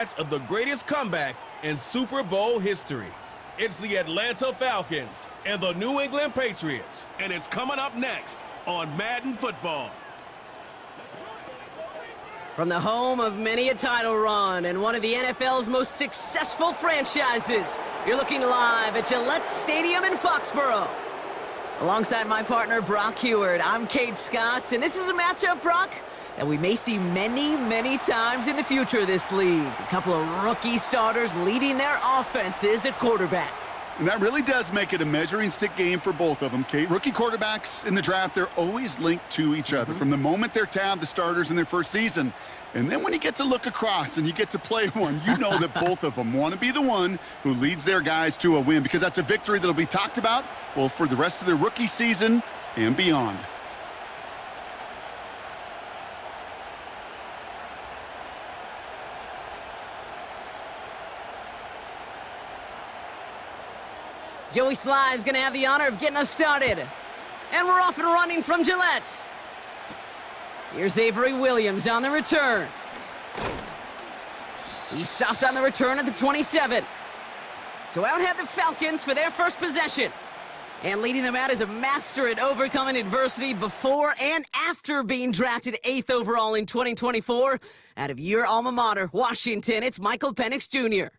Of the greatest comeback in Super Bowl history. It's the Atlanta Falcons and the New England Patriots, and it's coming up next on Madden Football. From the home of many a title run and one of the NFL's most successful franchises, you're looking live at Gillette Stadium in Foxborough. Alongside my partner, Brock Heward, I'm Kate Scott, and this is a matchup, Brock, that we may see many, many times in the future of this league. A couple of rookie starters leading their offenses at quarterback. And that really does make it a measuring stick game for both of them, Kate. Rookie quarterbacks in the draft, they're always linked to each other from the moment they're tabbed the starters in their first season. And then when you get to look across and you get to play one, you know that both of them want to be the one who leads their guys to a win, because that's a victory that'll be talked about, well, for the rest of their rookie season and beyond. Joey Sly is going to have the honor of getting us started. And we're off and running from Gillette. Here's Avery Williams on the return. He stopped on the return at the 27. So out head the Falcons for their first possession. And leading them out is a master at overcoming adversity before and after being drafted 8th overall in 2024. Out of your alma mater, Washington, it's Michael Penix Jr.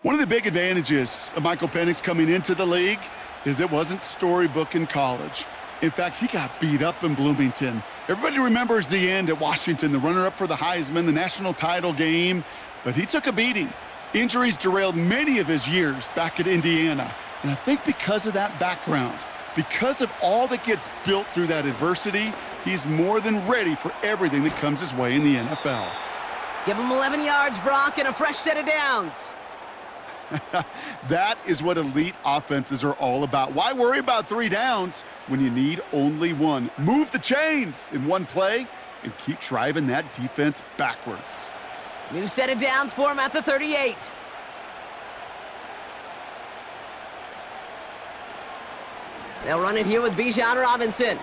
One of the big advantages of Michael Penix coming into the league is it wasn't storybook in college. In fact, he got beat up in Bloomington. Everybody remembers the end at Washington, the runner-up for the Heisman, the national title game, but he took a beating. Injuries derailed many of his years back at Indiana, and I think because of that background, because of all that gets built through that adversity, he's more than ready for everything that comes his way in the NFL. Give him 11 yards, Brock, and a fresh set of downs. That is what elite offenses are all about. Why worry about 3 downs when you need only 1? Move the chains in one play and keep driving that defense backwards. New set of downs for him at the 38. They'll run it here with Bijan Robinson.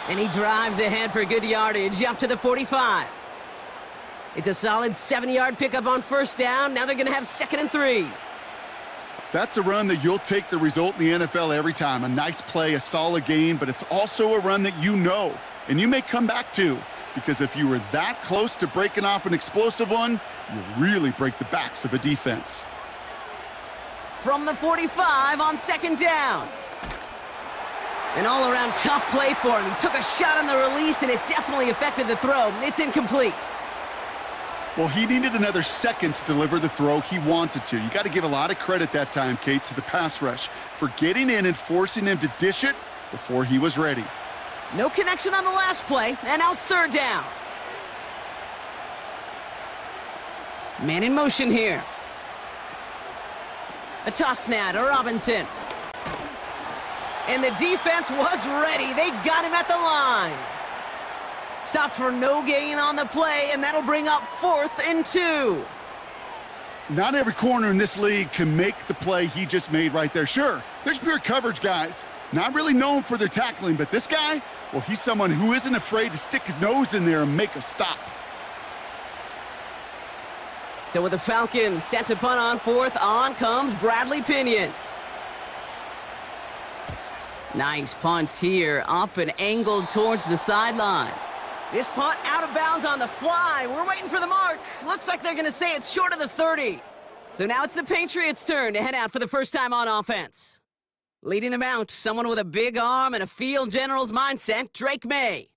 And he drives ahead for good yardage up to the 45. It's a solid 7-yard pickup on first down. Now they're going to have 2nd and 3. That's a run that you'll take the result in the NFL every time. A nice play, a solid game, but it's also a run that you know, and you may come back to, because if you were that close to breaking off an explosive one, you really break the backs of a defense. From the 45 on 2nd down. An all-around tough play for him. He took a shot on the release, and it definitely affected the throw. It's incomplete. Well, he needed another second to deliver the throw he wanted to. You got to give a lot of credit that time, Kate, to the pass rush for getting in and forcing him to dish it before he was ready. No connection on the last play, and now it's 3rd down. Man in motion here. A toss snap to Robinson. And the defense was ready. They got him at the line. Stopped for no gain on the play, and that'll bring up 4th and 2. Not every corner in this league can make the play he just made right there. Sure, there's pure coverage guys, not really known for their tackling, but this guy, well, he's someone who isn't afraid to stick his nose in there and make a stop. So with the Falcons set to punt on 4th, on comes Bradley Pinion. Nice punt here, up and angled towards the sideline. This punt out of bounds on the fly. We're waiting for the mark. Looks like they're going to say it's short of the 30. So now it's the Patriots' turn to head out for the first time on offense. Leading them out, someone with a big arm and a field general's mindset, Drake May.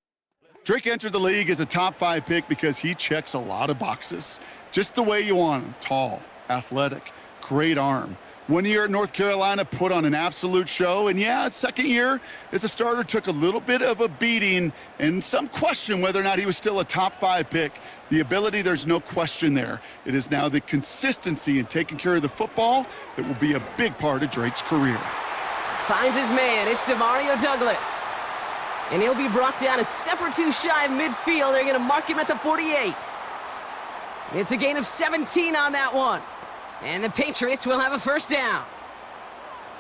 Drake entered the league as a top 5 pick because he checks a lot of boxes. Just the way you want him. Tall, athletic, great arm. 1 year at North Carolina, put on an absolute show. And yeah, his 2nd year as a starter took a little bit of a beating and some question whether or not he was still a top 5 pick. The ability, there's no question there. It is now the consistency in taking care of the football that will be a big part of Drake's career. Finds his man. It's DeMario Douglas. And he'll be brought down a step or 2 shy of midfield. They're going to mark him at the 48. It's a gain of 17 on that one. And the Patriots will have a first down.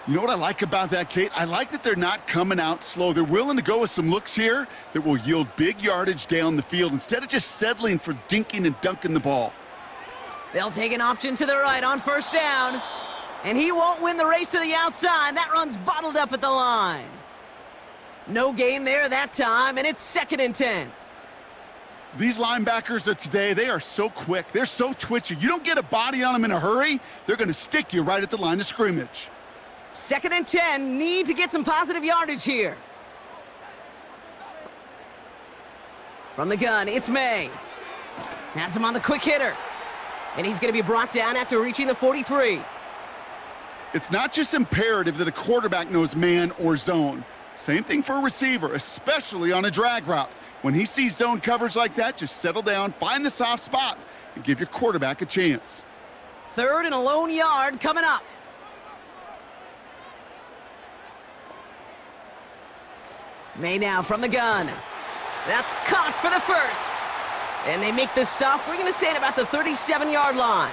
You know what I like about that, Kate? I like that they're not coming out slow. They're willing to go with some looks here that will yield big yardage down the field instead of just settling for dinking and dunking the ball. They'll take an option to the right on first down. And he won't win the race to the outside. That run's bottled up at the line. No gain there that time, and it's 2nd and 10. These linebackers of today, they are so quick. They're so twitchy. You don't get a body on them in a hurry, they're going to stick you right at the line of scrimmage. 2nd and 10, need to get some positive yardage here. From the gun, it's May. Has him on the quick hitter. And he's going to be brought down after reaching the 43. It's not just imperative that a quarterback knows man or zone. Same thing for a receiver, especially on a drag route. When he sees zone coverage like that, just settle down, find the soft spot, and give your quarterback a chance. 3rd and a lone yard coming up. May now from the gun. That's caught for the first. And they make the stop. We're going to say it about the 37-yard line.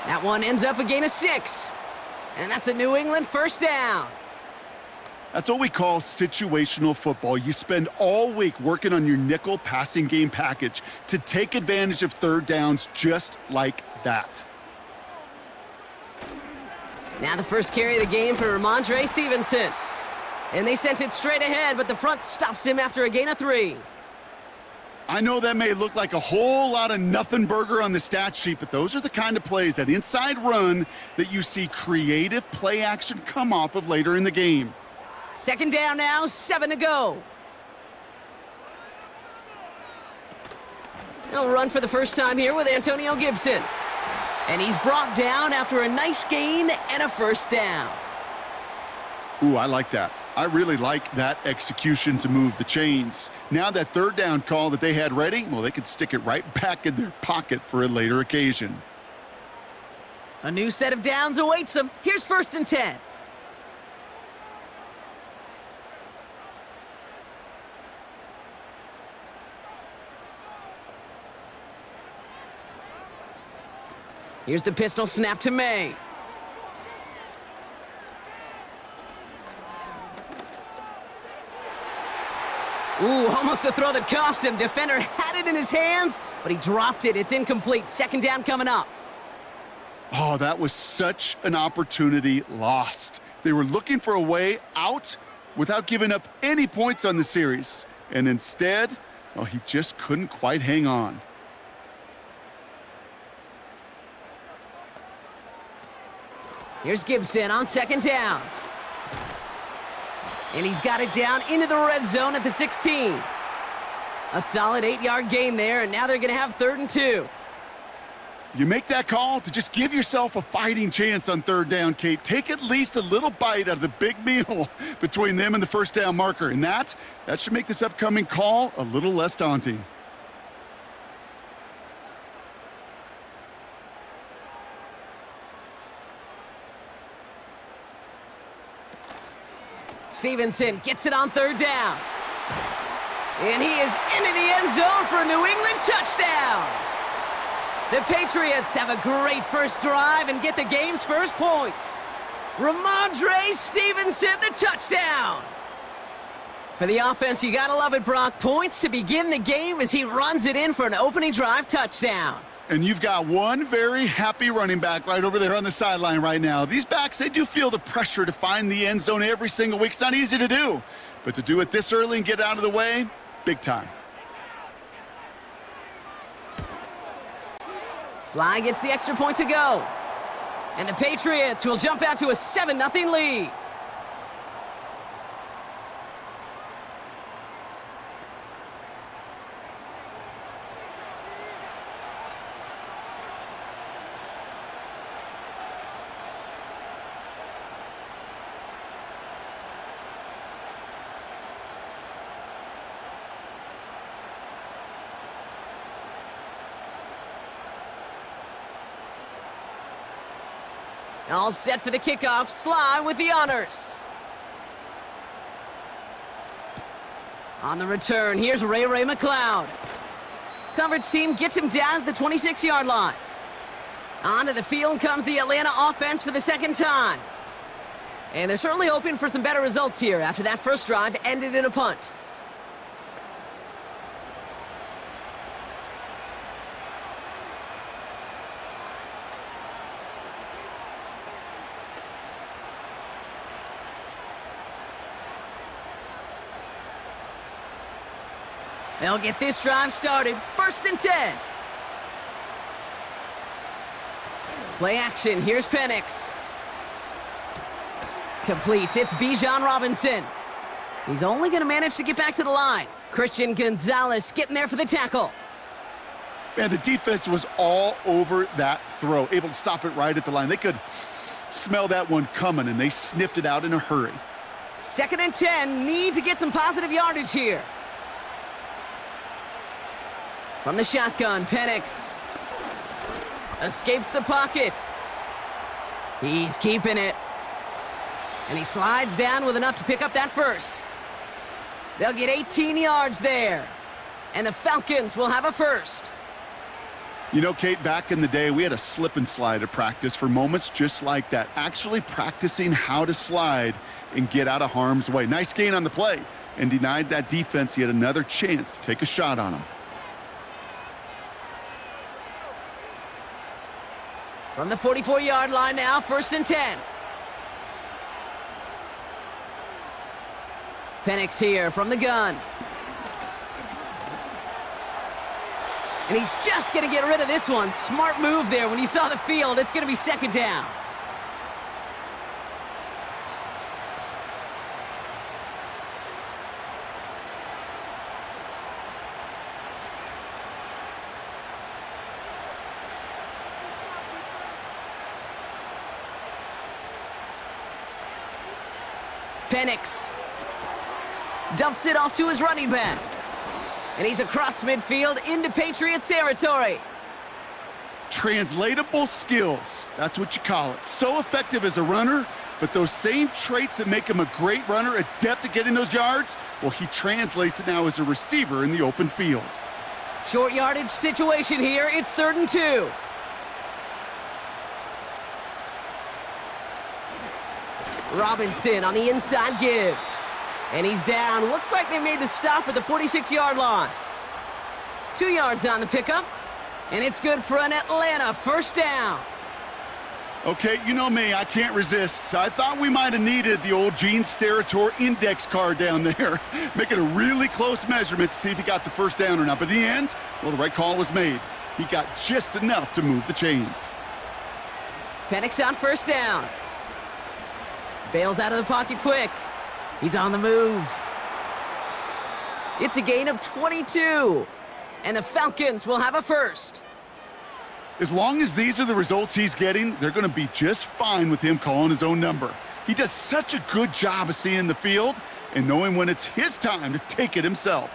That one ends up a gain of 6. And that's a New England first down. That's what we call situational football. You spend all week working on your nickel passing game package to take advantage of 3rd downs just like that. Now the first carry of the game for Ramondre Stevenson. And they sent it straight ahead, but the front stops him after a gain of 3. I know that may look like a whole lot of nothing burger on the stat sheet, but those are the kind of plays, that inside run, that you see creative play action come off of later in the game. 2nd down now, 7 to go. He'll run for the first time here with Antonio Gibson. And he's brought down after a nice gain and a first down. Ooh, I like that. I really like that execution to move the chains. Now that 3rd down call that they had ready, well, they could stick it right back in their pocket for a later occasion. A new set of downs awaits them. Here's 1st and 10. Here's the pistol snap to May. Ooh, almost a throw that cost him. Defender had it in his hands, but he dropped it. It's incomplete. 2nd down coming up. Oh, that was such an opportunity lost. They were looking for a way out without giving up any points on the series. And instead, well, he just couldn't quite hang on. Here's Gibson on 2nd down. And he's got it down into the red zone at the 16. A solid 8-yard gain there, and now they're going to have 3rd and 2. You make that call to just give yourself a fighting chance on 3rd down, Kate. Take at least a little bite out of the big meal between them and the first down marker, and that should make this upcoming call a little less daunting. Stevenson gets it on 3rd down. And he is into the end zone for a New England touchdown. The Patriots have a great first drive and get the game's first points. Ramondre Stevenson, the touchdown. For the offense, you gotta love it, Brock. Points to begin the game as he runs it in for an opening drive touchdown. And you've got one very happy running back right over there on the sideline right now. These backs, they do feel the pressure to find the end zone every single week. It's not easy to do, but to do it this early and get out of the way, big time. Sly gets the extra point to go. And the Patriots will jump out to a 7-0 lead. All set for the kickoff. Sly with the honors. On the return, here's Ray McLeod. Coverage team gets him down at the 26-yard line. Onto the field comes the Atlanta offense for the 2nd time. And they're certainly hoping for some better results here after that first drive ended in a punt. They'll get this drive started. 1st and 10. Play action. Here's Penix. Completes. It's Bijan Robinson. He's only going to manage to get back to the line. Christian Gonzalez getting there for the tackle. Man, the defense was all over that throw, able to stop it right at the line. They could smell that one coming, and they sniffed it out in a hurry. 2nd and 10. Need to get some positive yardage here. From the shotgun, Penix escapes the pocket. He's keeping it. And he slides down with enough to pick up that first. They'll get 18 yards there. And the Falcons will have a first. You know, Kate, back in the day, we had a slip and slide at practice for moments just like that. Actually practicing how to slide and get out of harm's way. Nice gain on the play, and denied that defense yet another chance to take a shot on him. From the 44-yard line now, 1st and 10. Penix here from the gun. And he's just going to get rid of this one. Smart move there. When you saw the field, it's going to be 2nd down. Penix dumps it off to his running back. And he's across midfield into Patriots territory. Translatable skills, that's what you call it. So effective as a runner, but those same traits that make him a great runner, adept at getting those yards, well, he translates it now as a receiver in the open field. Short yardage situation here. It's 3rd and 2. Robinson on the inside give. And he's down. Looks like they made the stop at the 46-yard line. 2 yards on the pickup. And it's good for an Atlanta 1st down. Okay, you know me, I can't resist. I thought we might have needed the old Gene Steratore index card down there. Making a really close measurement to see if he got the 1st down or not. But in the end, well, the right call was made. He got just enough to move the chains. Penix on 1st down. Bails out of the pocket quick. He's on the move. It's a gain of 22. And the Falcons will have a first. As long as these are the results he's getting, they're going to be just fine with him calling his own number. He does such a good job of seeing the field and knowing when it's his time to take it himself.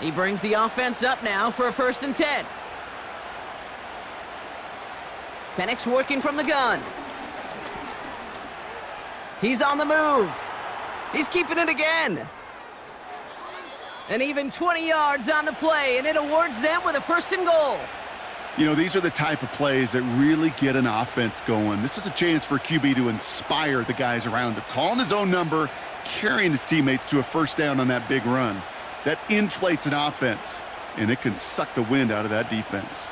He brings the offense up now for a 1st and 10. Penix working from the gun. He's on the move. He's keeping it again. And even 20 yards on the play, and it awards them with a 1st and goal. You know, these are the type of plays that really get an offense going. This is a chance for QB to inspire the guys around him. Calling his own number, carrying his teammates to a 1st down on that big run. That inflates an offense, and it can suck the wind out of that defense.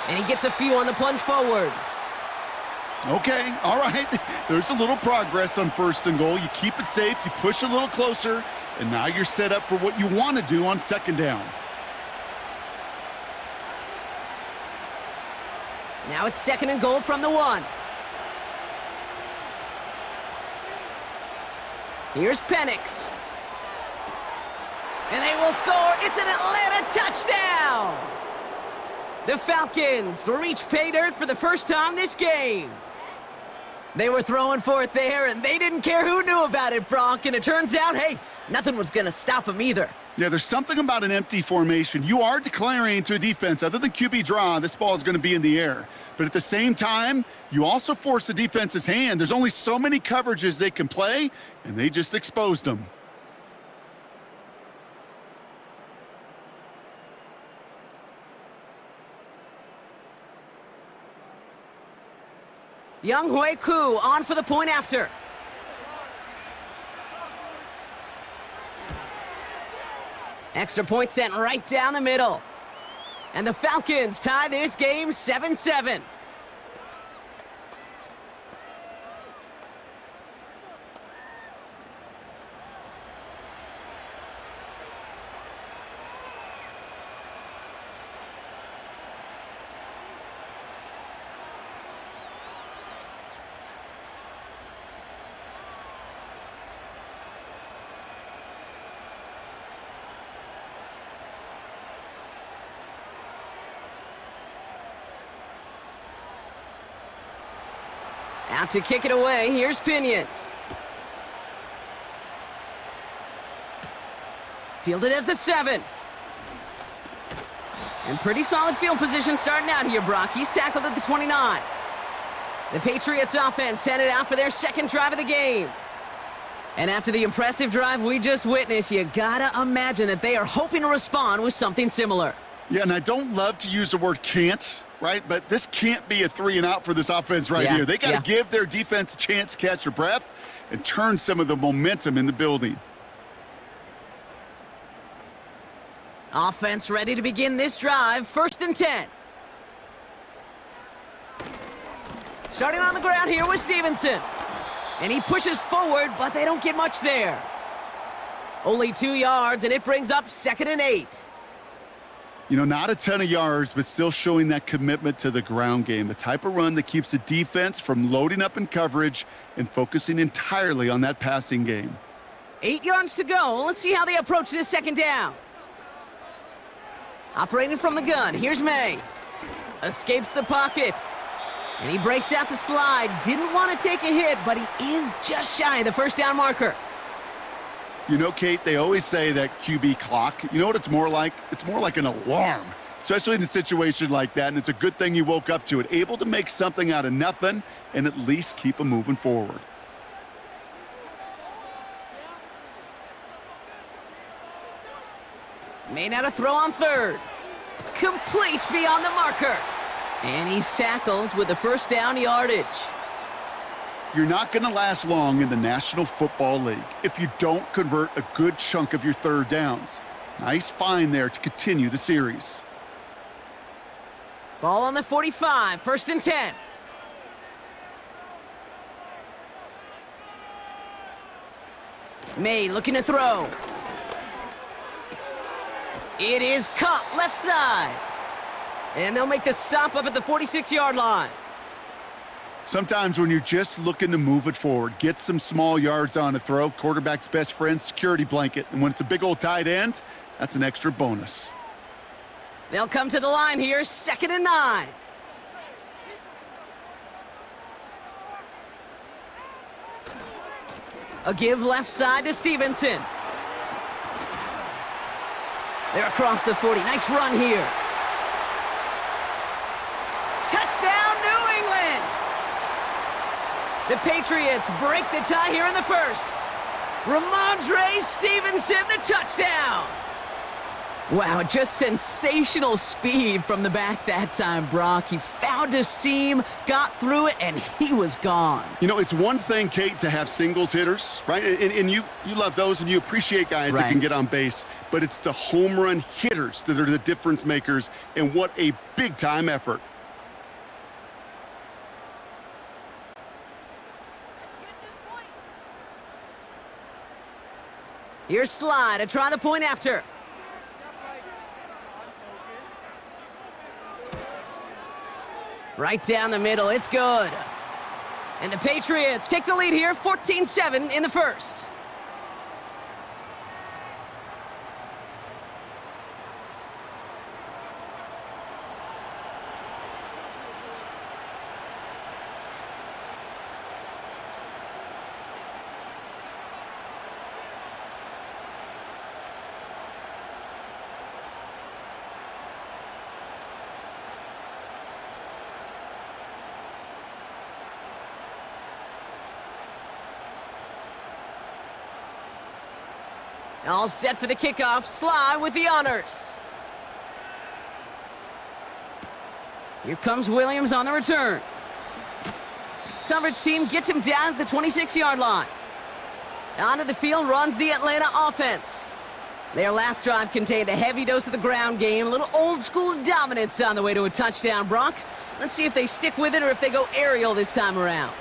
And he gets a few on the plunge forward. Okay, all right. There's a little progress on 1st and goal. You keep it safe, you push a little closer, and now you're set up for what you want to do on 2nd down. Now it's 2nd and goal from the 1. Here's Penix. And they will score. It's an Atlanta touchdown. The Falcons reach pay dirt for the first time this game. They were throwing for it there, and they didn't care who knew about it, Bronk. And it turns out, hey, nothing was going to stop them either. Yeah, there's something about an empty formation. You are declaring to a defense, other than QB draw, this ball is going to be in the air. But at the same time, you also force the defense's hand. There's only so many coverages they can play, and they just exposed them. Young Hui Koo on for the point after. Extra point sent right down the middle. And the Falcons tie this game 7-7. Out to kick it away, here's Pinion. Fielded at the 7. And pretty solid field position starting out here, Brock. He's tackled at the 29. The Patriots offense headed out for their second drive of the game. And after the impressive drive we just witnessed, you gotta imagine that they are hoping to respond with something similar. Yeah, and I don't love to use the word can't, right? But this can't be a 3-and-out for this offense right here. They got to give their defense a chance to catch their breath and turn some of the momentum in the building. Offense ready to begin this drive, 1st and 10. Starting on the ground here with Stevenson. And he pushes forward, but they don't get much there. Only 2 yards, and it brings up 2nd and 8. You know, not a ton of yards, but still showing that commitment to the ground game, the type of run that keeps the defense from loading up in coverage and focusing entirely on that passing game. 8 yards to go. Let's see how they approach this 2nd down. Operating from the gun, here's May. Escapes the pocket. And he breaks out the slide. Didn't want to take a hit, but he is just shy of the 1st down marker. You know, Kate, they always say that QB clock, you know what it's more like? It's more like an alarm, especially in a situation like that, and it's a good thing you woke up to it, able to make something out of nothing and at least keep them moving forward. Made out a throw on 3rd. Complete beyond the marker. And he's tackled with the 1st down yardage. You're not going to last long in the National Football League if you don't convert a good chunk of your 3rd downs. Nice find there to continue the series. Ball on the 45, 1st and 10. May looking to throw. It is caught left side. And they'll make the stop up at the 46-yard line. Sometimes when you're just looking to move it forward, get some small yards on a throw, quarterback's best friend, security blanket. And when it's a big old tight end, that's an extra bonus. They'll come to the line here, 2nd and 9. A give left side to Stevenson. They're across the 40. Nice run here. Touchdown, New England! The Patriots break the tie here in the 1st. Ramondre Stevenson, the touchdown! Wow, just sensational speed from the back that time, Brock. He found a seam, got through it, and he was gone. You know, it's one thing, Kate, to have singles hitters, right? And you love those and you appreciate guys that can get on base. But it's the home run hitters that are the difference makers, and what a big-time effort. Here's Slide to try the point after. Right down the middle, it's good. And the Patriots take the lead here, 14-7 in the 1st. All set for the kickoff. Sly with the honors. Here comes Williams on the return. Coverage team gets him down at the 26-yard line. Onto the field runs the Atlanta offense. Their last drive contained a heavy dose of the ground game, a little old-school dominance on the way to a touchdown, Brock. Let's see if they stick with it or if they go aerial this time around.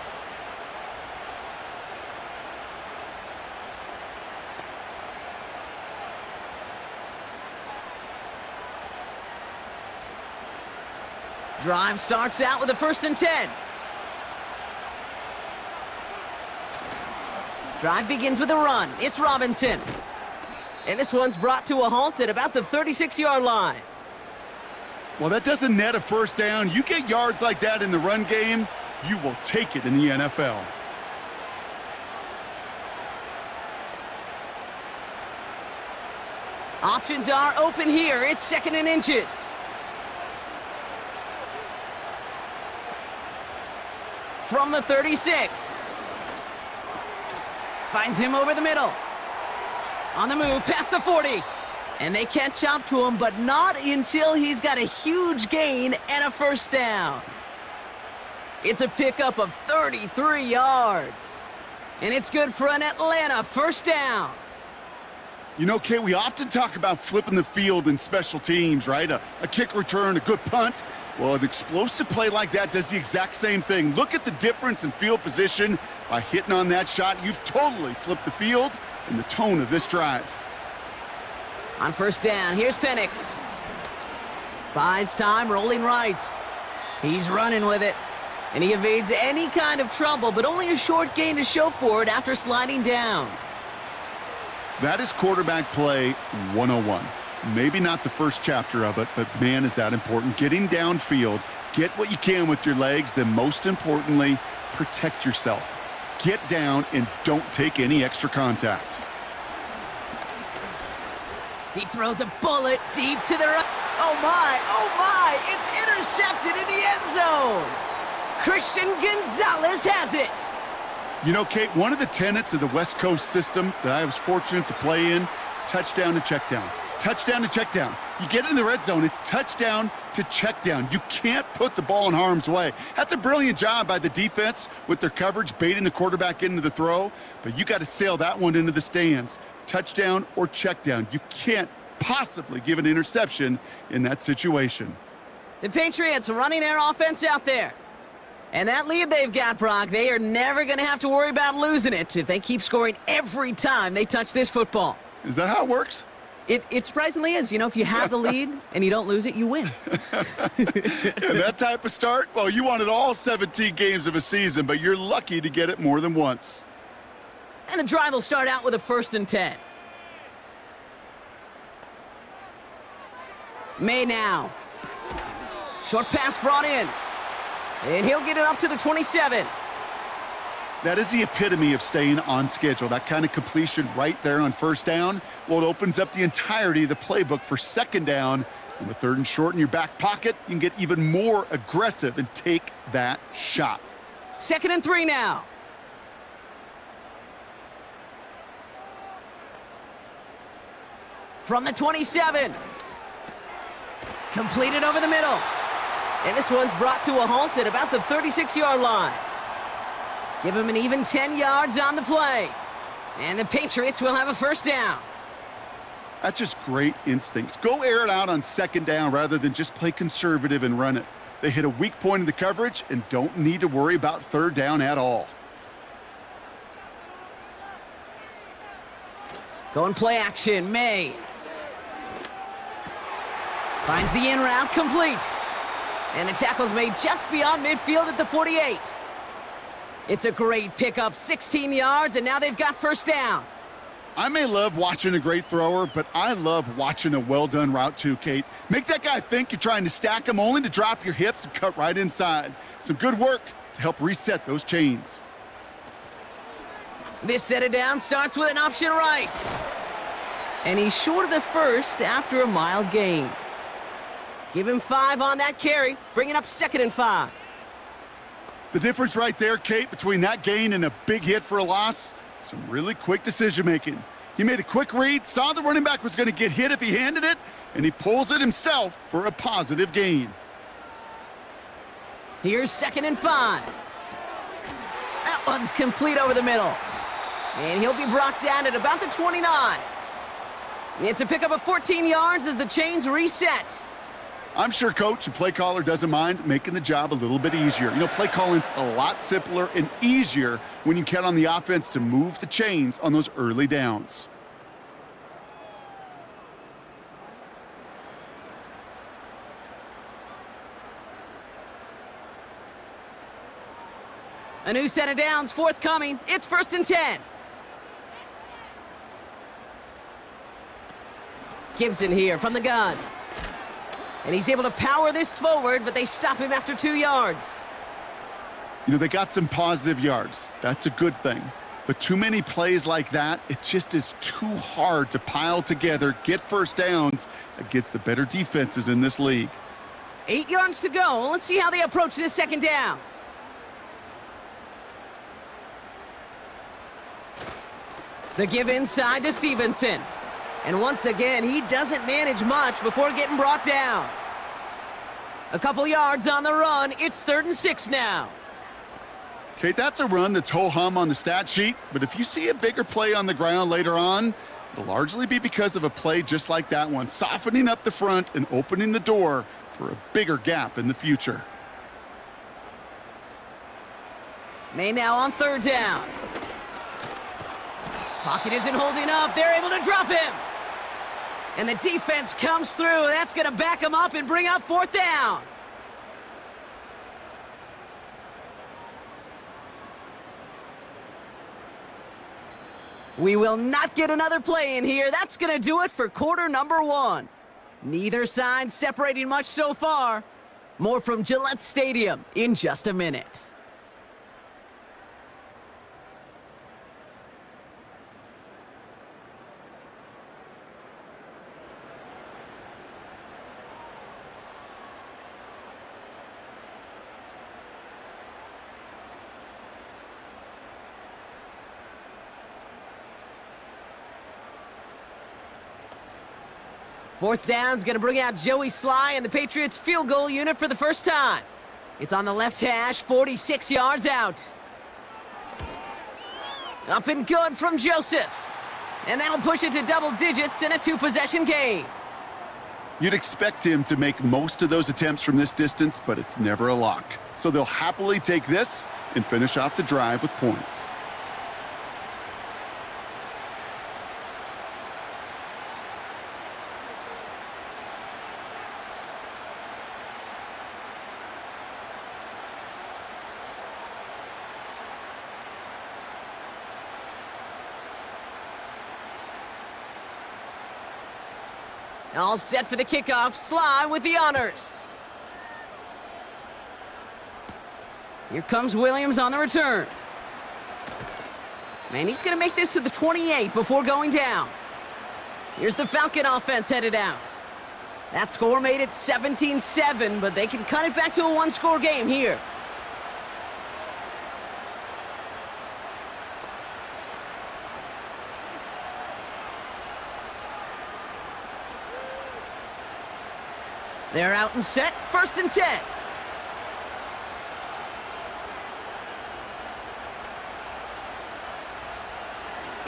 Drive starts out with a 1st and 10. Drive begins with a run. It's Robinson. And this one's brought to a halt at about the 36-yard line. Well, that doesn't net a 1st down. You get yards like that in the run game, you will take it in the NFL. Options are open here. It's 2nd and inches. From the 36. Finds him over the middle. On the move, past the 40. And they catch up to him, but not until he's got a huge gain and a 1st down. It's a pickup of 33 yards. And it's good for an Atlanta 1st down. You know, Kate, we often talk about flipping the field in special teams, right? A kick return, a good punt. Well, an explosive play like that does the exact same thing. Look at the difference in field position. By hitting on that shot, you've totally flipped the field and the tone of this drive. On 1st down, here's Penix. Buys time, rolling right. He's running with it. And he evades any kind of trouble, but only a short gain to show for it after sliding down. That is quarterback play 101. Maybe not the first chapter of it, but man, is that important. Getting downfield, get what you can with your legs, then most importantly, protect yourself. Get down and don't take any extra contact. He throws a bullet deep to the right. Oh my, it's intercepted in the end zone. Christian Gonzalez has it. You know, Kate, one of the tenets of the West Coast system that I was fortunate to play in, touchdown to check down. Touchdown to check down. You get in the red zone, it's touchdown to check down. You can't put the ball in harm's way. That's a brilliant job by the defense with their coverage, baiting the quarterback into the throw, but you got to sail that one into the stands. Touchdown or check down. You can't possibly give an interception in that situation. The Patriots running their offense out there. And that lead they've got, Brock, they are never going to have to worry about losing it if they keep scoring every time they touch this football. Is that how it works? It surprisingly is. You know, if you have the lead and you don't lose it, you win. And that type of start, well, you wanted all 17 games of a season, but you're lucky to get it more than once. And the drive will start out with a 1st and 10. May now. Short pass brought in. And he'll get it up to the 27. That is the epitome of staying on schedule. That kind of completion right there on 1st down. Well, it opens up the entirety of the playbook for 2nd down. And with 3rd and short in your back pocket, you can get even more aggressive and take that shot. 2nd and 3 now. From the 27. Completed over the middle. And this one's brought to a halt at about the 36-yard line. Give him an even 10 yards on the play. And the Patriots will have a 1st down. That's just great instincts. Go air it out on 2nd down rather than just play conservative and run it. They hit a weak point in the coverage and don't need to worry about 3rd down at all. Going play action, May. Finds the in route complete. And the tackle's made just beyond midfield at the 48. It's a great pickup, 16 yards, and now they've got 1st down. I may love watching a great thrower, but I love watching a well-done route too, Kate. Make that guy think you're trying to stack him only to drop your hips and cut right inside. Some good work to help reset those chains. This set it down starts with an option right. And he's short of the 1st after a mild gain. Give him 5 on that carry, bringing up 2nd and 5. The difference right there, Kate, between that gain and a big hit for a loss, some really quick decision-making. He made a quick read, saw the running back was going to get hit if he handed it, and he pulls it himself for a positive gain. Here's 2nd and 5. That one's complete over the middle. And he'll be brought down at about the 29. It's a pickup of 14 yards as the chains reset. I'm sure coach and play caller doesn't mind making the job a little bit easier. You know, play calling's a lot simpler and easier when you count on the offense to move the chains on those early downs. A new set of downs forthcoming. It's 1st and 10. Gibson here from the gun. And he's able to power this forward, but they stop him after 2 yards. You know, they got some positive yards. That's a good thing. But too many plays like that, it just is too hard to pile together, get first downs against the better defenses in this league. 8 yards to go. Let's see how they approach this 2nd down. The give inside to Stevenson. And once again, he doesn't manage much before getting brought down. A couple yards on the run. It's 3rd and 6 now. Okay, that's a run that's ho-hum on the stat sheet, but if you see a bigger play on the ground later on, it'll largely be because of a play just like that one, softening up the front and opening the door for a bigger gap in the future. May now on 3rd down. Pocket isn't holding up. They're able to drop him. And the defense comes through. That's going to back him up and bring up 4th down. We will not get another play in here. That's going to do it for quarter number 1. Neither side separating much so far. More from Gillette Stadium in just a minute. Fourth down's going to bring out Joey Sly and the Patriots field goal unit for the first time. It's on the left hash, 46 yards out. Up and good from Joseph. And that'll push it to double digits in a 2-possession game. You'd expect him to make most of those attempts from this distance, but it's never a lock. So they'll happily take this and finish off the drive with points. All set for the kickoff. Sly with the honors. Here comes Williams on the return. Man, he's going to make this to the 28 before going down. Here's the Falcon offense headed out. That score made it 17-7, but they can cut it back to a one-score game here. They're out and set, 1st and 10.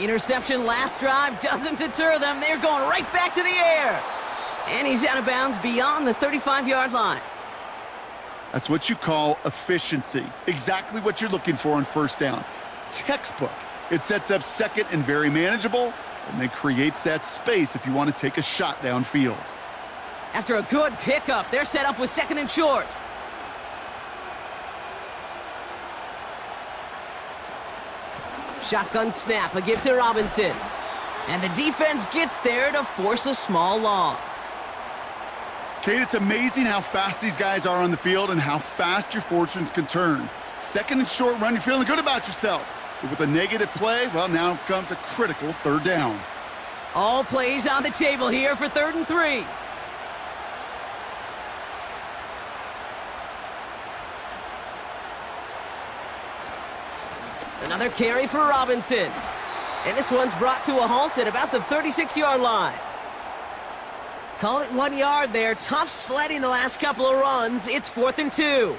Interception last drive doesn't deter them. They're going right back to the air. And he's out of bounds beyond the 35-yard line. That's what you call efficiency. Exactly what you're looking for on 1st down. Textbook. It sets up 2nd and very manageable, and then creates that space if you want to take a shot downfield. After a good pickup, they're set up with 2nd and short. Shotgun snap, a give to Robinson. And the defense gets there to force a small loss. Kate, it's amazing how fast these guys are on the field and how fast your fortunes can turn. 2nd and short run, you're feeling good about yourself. But with a negative play, well, now comes a critical 3rd down. All plays on the table here for 3rd and 3. Another carry for Robinson. And this one's brought to a halt at about the 36-yard line. Call it 1 yard there. Tough sledding the last couple of runs. It's 4th and 2.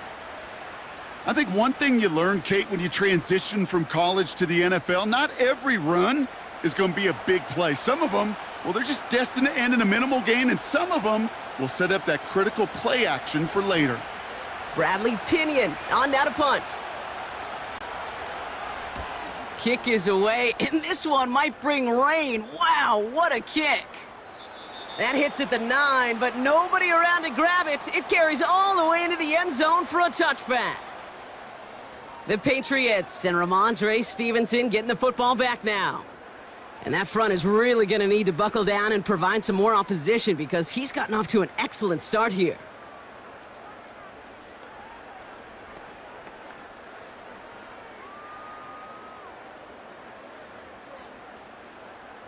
I think one thing you learn, Kate, when you transition from college to the NFL, not every run is going to be a big play. Some of them, well, they're just destined to end in a minimal gain, and some of them will set up that critical play action for later. Bradley Pinion on now to punt. Kick is away, and this one might bring rain. Wow, what a kick. That hits at the 9, but nobody around to grab it. It carries all the way into the end zone for a touchback. The Patriots and Ramondre Stevenson getting the football back now. And that front is really going to need to buckle down and provide some more opposition because he's gotten off to an excellent start here.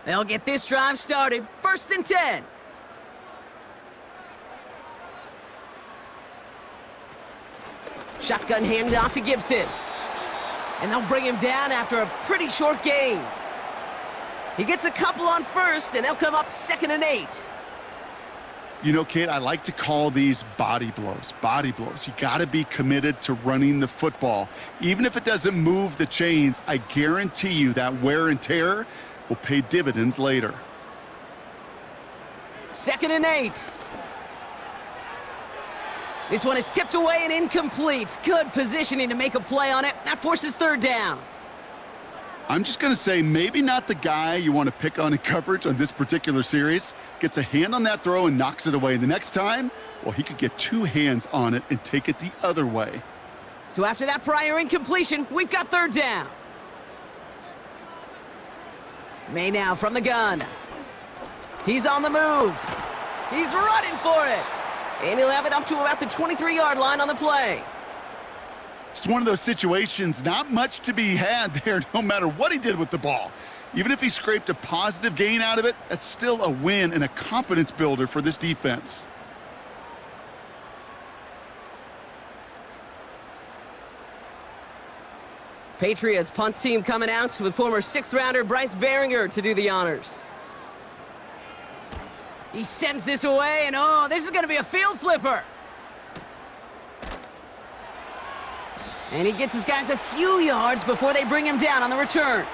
They'll get this drive started. 1st and 10. Shotgun handoff to Gibson. And they'll bring him down after a pretty short gain. He gets a couple on 1st, and they'll come up 2nd and 8. You know, Kate, I like to call these body blows. Body blows. You got to be committed to running the football. Even if it doesn't move the chains, I guarantee you that wear and tear will pay dividends later. 2nd and 8. This one is tipped away and incomplete. Good positioning to make a play on it. That forces 3rd down. I'm just going to say maybe not the guy you want to pick on in coverage on this particular series. Gets a hand on that throw and knocks it away. The next time, well, he could get 2 hands on it and take it the other way. So after that prior incompletion, we've got 3rd down. May now from the gun. He's on the move. He's running for it. And he'll have it up to about the 23-yard line on the play. It's one of those situations, not much to be had there no matter what he did with the ball. Even if he scraped a positive gain out of it, that's still a win and a confidence builder for this defense. Patriots punt team coming out with former 6th-rounder Bryce Behringer to do the honors. He sends this away, and oh, this is going to be a field flipper. And he gets his guys a few yards before they bring him down on the return.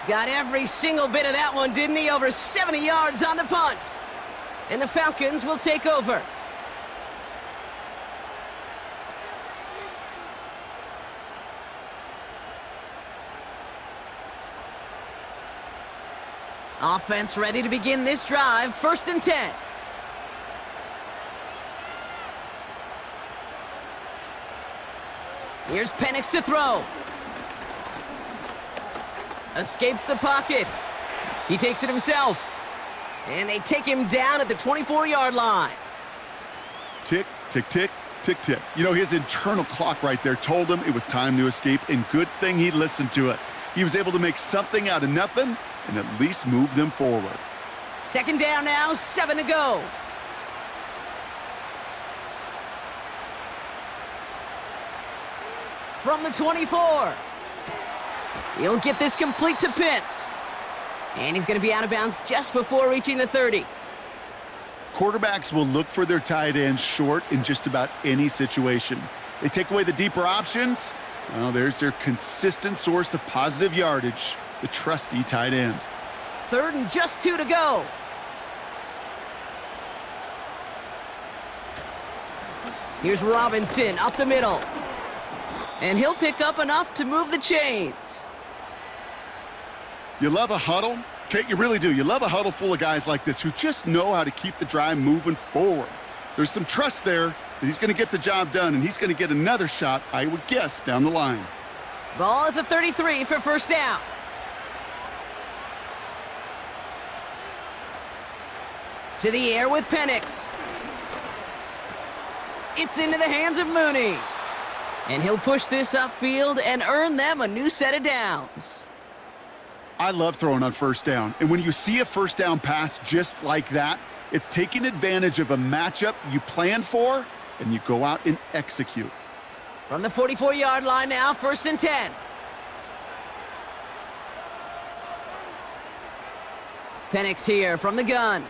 Got every single bit of that one, didn't he? Over 70 yards on the punt. And the Falcons will take over. Offense ready to begin this drive. 1st and 10. Here's Penix to throw. Escapes the pocket. He takes it himself. And they take him down at the 24-yard line. Tick, tick, tick, tick, tick. You know, his internal clock right there told him it was time to escape, and good thing he listened to it. He was able to make something out of nothing and at least move them forward. 2nd down now, 7 to go. From the 24. He'll get this complete to Pitts. And he's going to be out of bounds just before reaching the 30. Quarterbacks will look for their tight ends short in just about any situation. They take away the deeper options. Well, there's their consistent source of positive yardage, the trusty tight end. 3rd and just 2 to go. Here's Robinson up the middle. And he'll pick up enough to move the chains. You love a huddle? Kate, you really do. You love a huddle full of guys like this who just know how to keep the drive moving forward. There's some trust there that he's going to get the job done, and he's going to get another shot, I would guess, down the line. Ball at the 33 for 1st down. To the air with Penix. It's into the hands of Mooney. And he'll push this upfield and earn them a new set of downs. I love throwing on 1st down. And when you see a 1st down pass just like that, it's taking advantage of a matchup you planned for, and you go out and execute. From the 44-yard line now, 1st and 10. Penix here from the gun.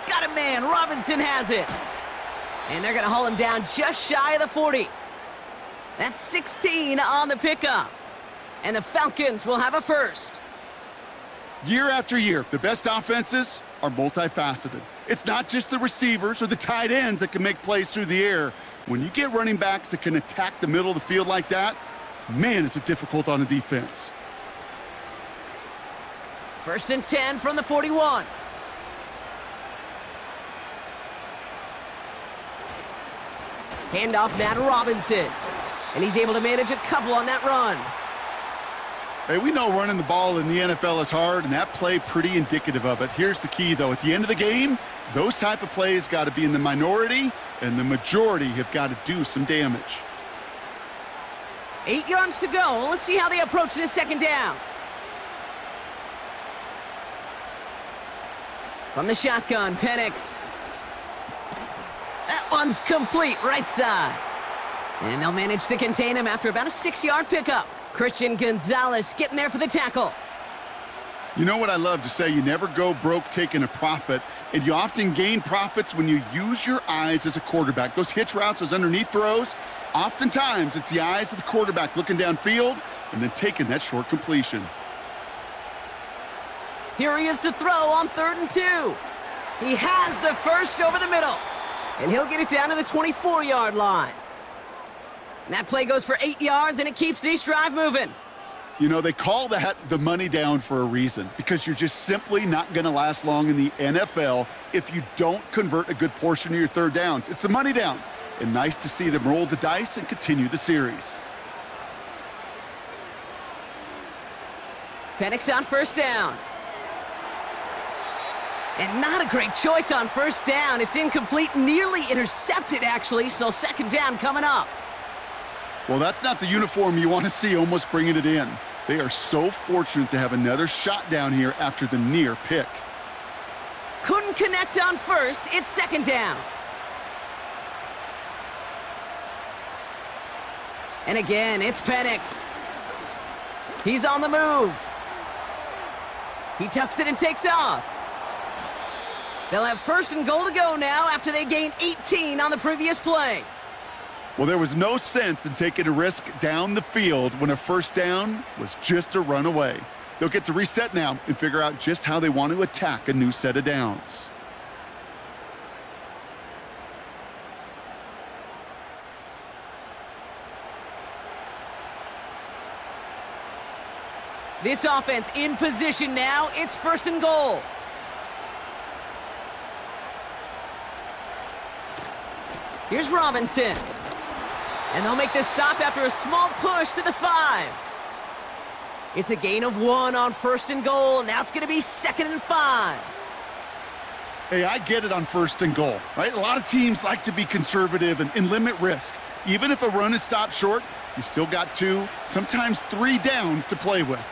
Got a man. Robinson has it. And they're going to haul him down just shy of the 40. That's 16 on the pickup. And the Falcons will have a 1st. Year after year, the best offenses are multifaceted. It's not just the receivers or the tight ends that can make plays through the air. When you get running backs that can attack the middle of the field like that, man, is it difficult on a defense. 1st and 10 from the 41. Handoff now to Robinson. And he's able to manage a couple on that run. Hey, we know running the ball in the NFL is hard, and that play pretty indicative of it. Here's the key, though. At the end of the game, those type of plays got to be in the minority, and the majority have got to do some damage. 8 yards to go. Let's see how they approach this 2nd down. From the shotgun, Penix. That one's complete, right side. And they'll manage to contain him after about a 6-yard pickup. Christian Gonzalez getting there for the tackle. You know what I love to say? You never go broke taking a profit, and you often gain profits when you use your eyes as a quarterback. Those hitch routes, those underneath throws, oftentimes it's the eyes of the quarterback looking downfield and then taking that short completion. Here he is to throw on 3rd and 2. He has the first over the middle, and he'll get it down to the 24-yard line. And that play goes for 8 yards, and it keeps this drive moving. You know, they call that the money down for a reason, because you're just simply not going to last long in the NFL if you don't convert a good portion of your 3rd downs. It's the money down, and nice to see them roll the dice and continue the series. Penix on 1st down. And not a great choice on 1st down. It's incomplete, nearly intercepted, actually, so 2nd down coming up. Well, that's not the uniform you want to see almost bringing it in. They are so fortunate to have another shot down here after the near pick. Couldn't connect on 1st. It's 2nd down. And again, it's Penix. He's on the move. He tucks it and takes off. They'll have 1st and goal to go now after they gained 18 on the previous play. Well, there was no sense in taking a risk down the field when a 1st down was just a run away. They'll get to reset now and figure out just how they want to attack a new set of downs. This offense in position now. It's 1st and goal. Here's Robinson. And they'll make this stop after a small push to the 5. It's a gain of 1 on 1st and goal. Now it's going to be 2nd and 5. Hey, I get it on 1st and goal, right? A lot of teams like to be conservative and limit risk. Even if a run is stopped short, you still got 2, sometimes 3 downs to play with.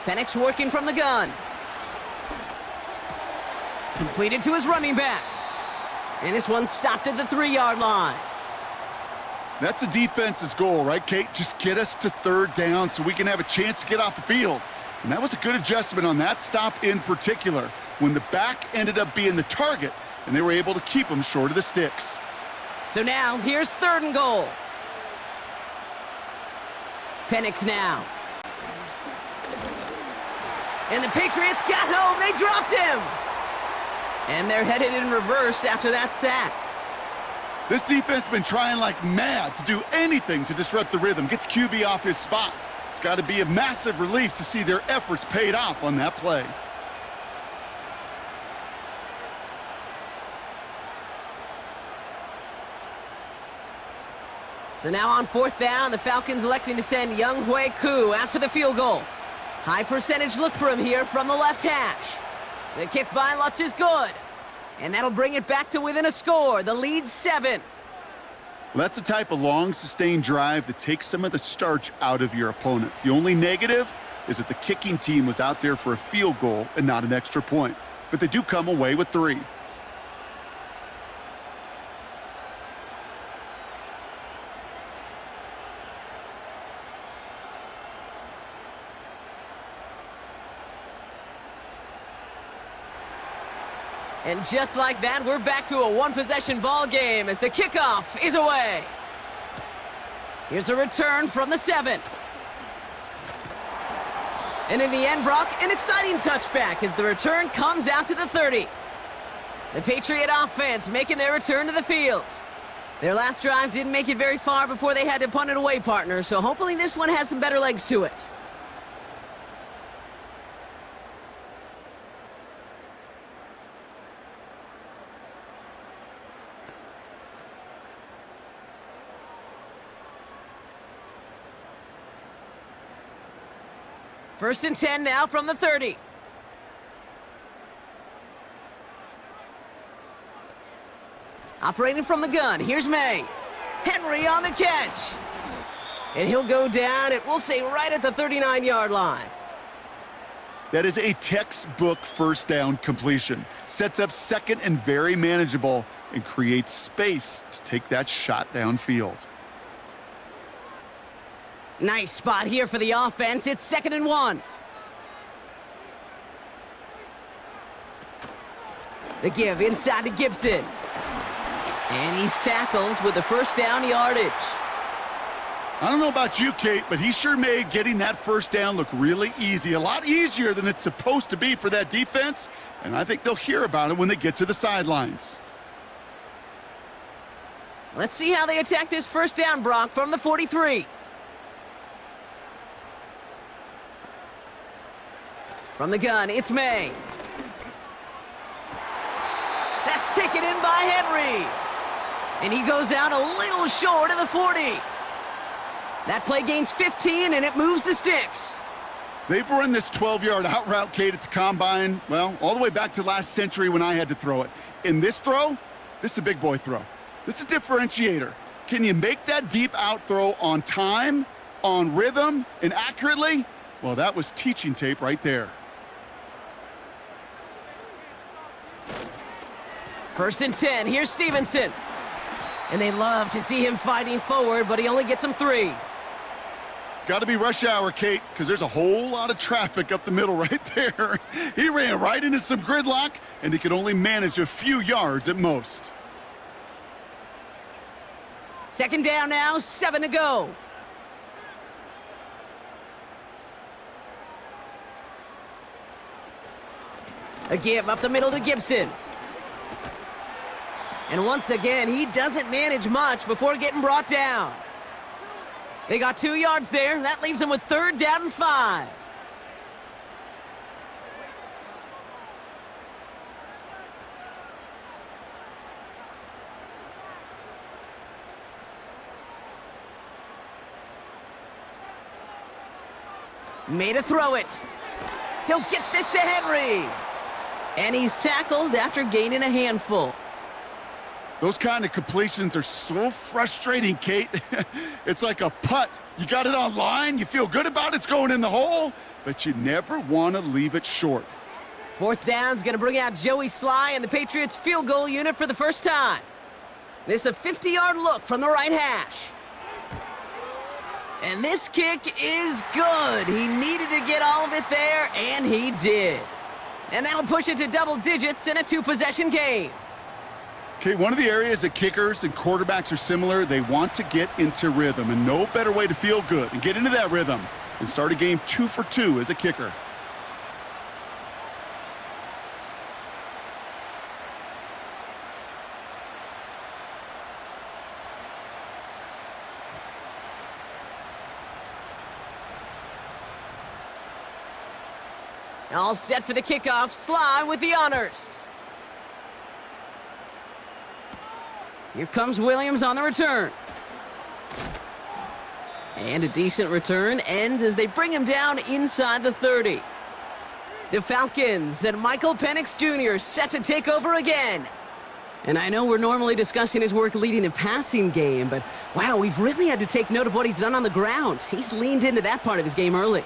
Penix working from the gun. Completed to his running back. And this one stopped at the 3-yard line. That's a defense's goal, right, Kate? Just get us to 3rd down so we can have a chance to get off the field. And that was a good adjustment on that stop in particular, when the back ended up being the target, and they were able to keep him short of the sticks. So now, here's 3rd and goal. Penix now. And the Patriots got home. They dropped him. And they're headed in reverse after that sack. This defense has been trying like mad to do anything to disrupt the rhythm, get the QB off his spot. It's got to be a massive relief to see their efforts paid off on that play. So now on 4th down, the Falcons electing to send Younghoe Koo out for the field goal. High percentage look for him here from the left hash. The kick by Lutz is good. And that'll bring it back to within a score. The lead's 7. Well, that's the type of long, sustained drive that takes some of the starch out of your opponent. The only negative is that the kicking team was out there for a field goal and not an extra point. But they do come away with 3. And just like that, we're back to a one-possession ball game as the kickoff is away. Here's a return from the 7. And in the end, Brock, an exciting touchback as the return comes out to the 30. The Patriot offense making their return to the field. Their last drive didn't make it very far before they had to punt it away, partner, so hopefully this one has some better legs to it. First and 10 now from the 30. Operating from the gun, here's May. Henry on the catch. And he'll go down, and we'll say right at the 39-yard line. That is a textbook first down completion. Sets up second and very manageable and creates space to take that shot downfield. Nice spot here for the offense. It's 2nd and 1. The give inside to Gibson. And he's tackled with the first down yardage. I don't know about you, Kate, but he sure made getting that first down look really easy. A lot easier than it's supposed to be for that defense. And I think they'll hear about it when they get to the sidelines. Let's see how they attack this first down, Brock, from the 43. From the gun, it's May. That's taken in by Henry. And he goes out a little short of the 40. That play gains 15, and it moves the sticks. They've run this 12-yard out route, Kate, at the combine, well, all the way back to last century when I had to throw it. In this throw, this is a big boy throw. This is a differentiator. Can you make that deep out throw on time, on rhythm, and accurately? Well, that was teaching tape right there. First and 10, here's Stevenson. And they love to see him fighting forward, but he only gets him 3. Got to be rush hour, Kate, because there's a whole lot of traffic up the middle right there. He ran right into some gridlock, and he could only manage a few yards at most. 2nd down now, 7 to go. A give up the middle to Gibson. And once again, he doesn't manage much before getting brought down. They got 2 yards there. That leaves them with 3rd down and 5. Made a throw it. He'll get this to Henry. And he's tackled after gaining a handful. Those kind of completions are so frustrating, Kate. It's like a putt. You got it on line, you feel good about it's going in the hole, but you never want to leave it short. 4th down's going to bring out Joey Sly and the Patriots field goal unit for the first time. This a 50-yard look from the right hash. And this kick is good. He needed to get all of it there, and he did. And that'll push it to double digits in a 2-possession game. Okay, one of the areas that kickers and quarterbacks are similar, they want to get into rhythm, and no better way to feel good and get into that rhythm and start a game 2 for 2 as a kicker. All set for the kickoff. Sly with the honors. Here comes Williams on the return. And a decent return ends as they bring him down inside the 30. The Falcons and Michael Penix Jr. set to take over again. And I know we're normally discussing his work leading the passing game, but wow, we've really had to take note of what he's done on the ground. He's leaned into that part of his game early.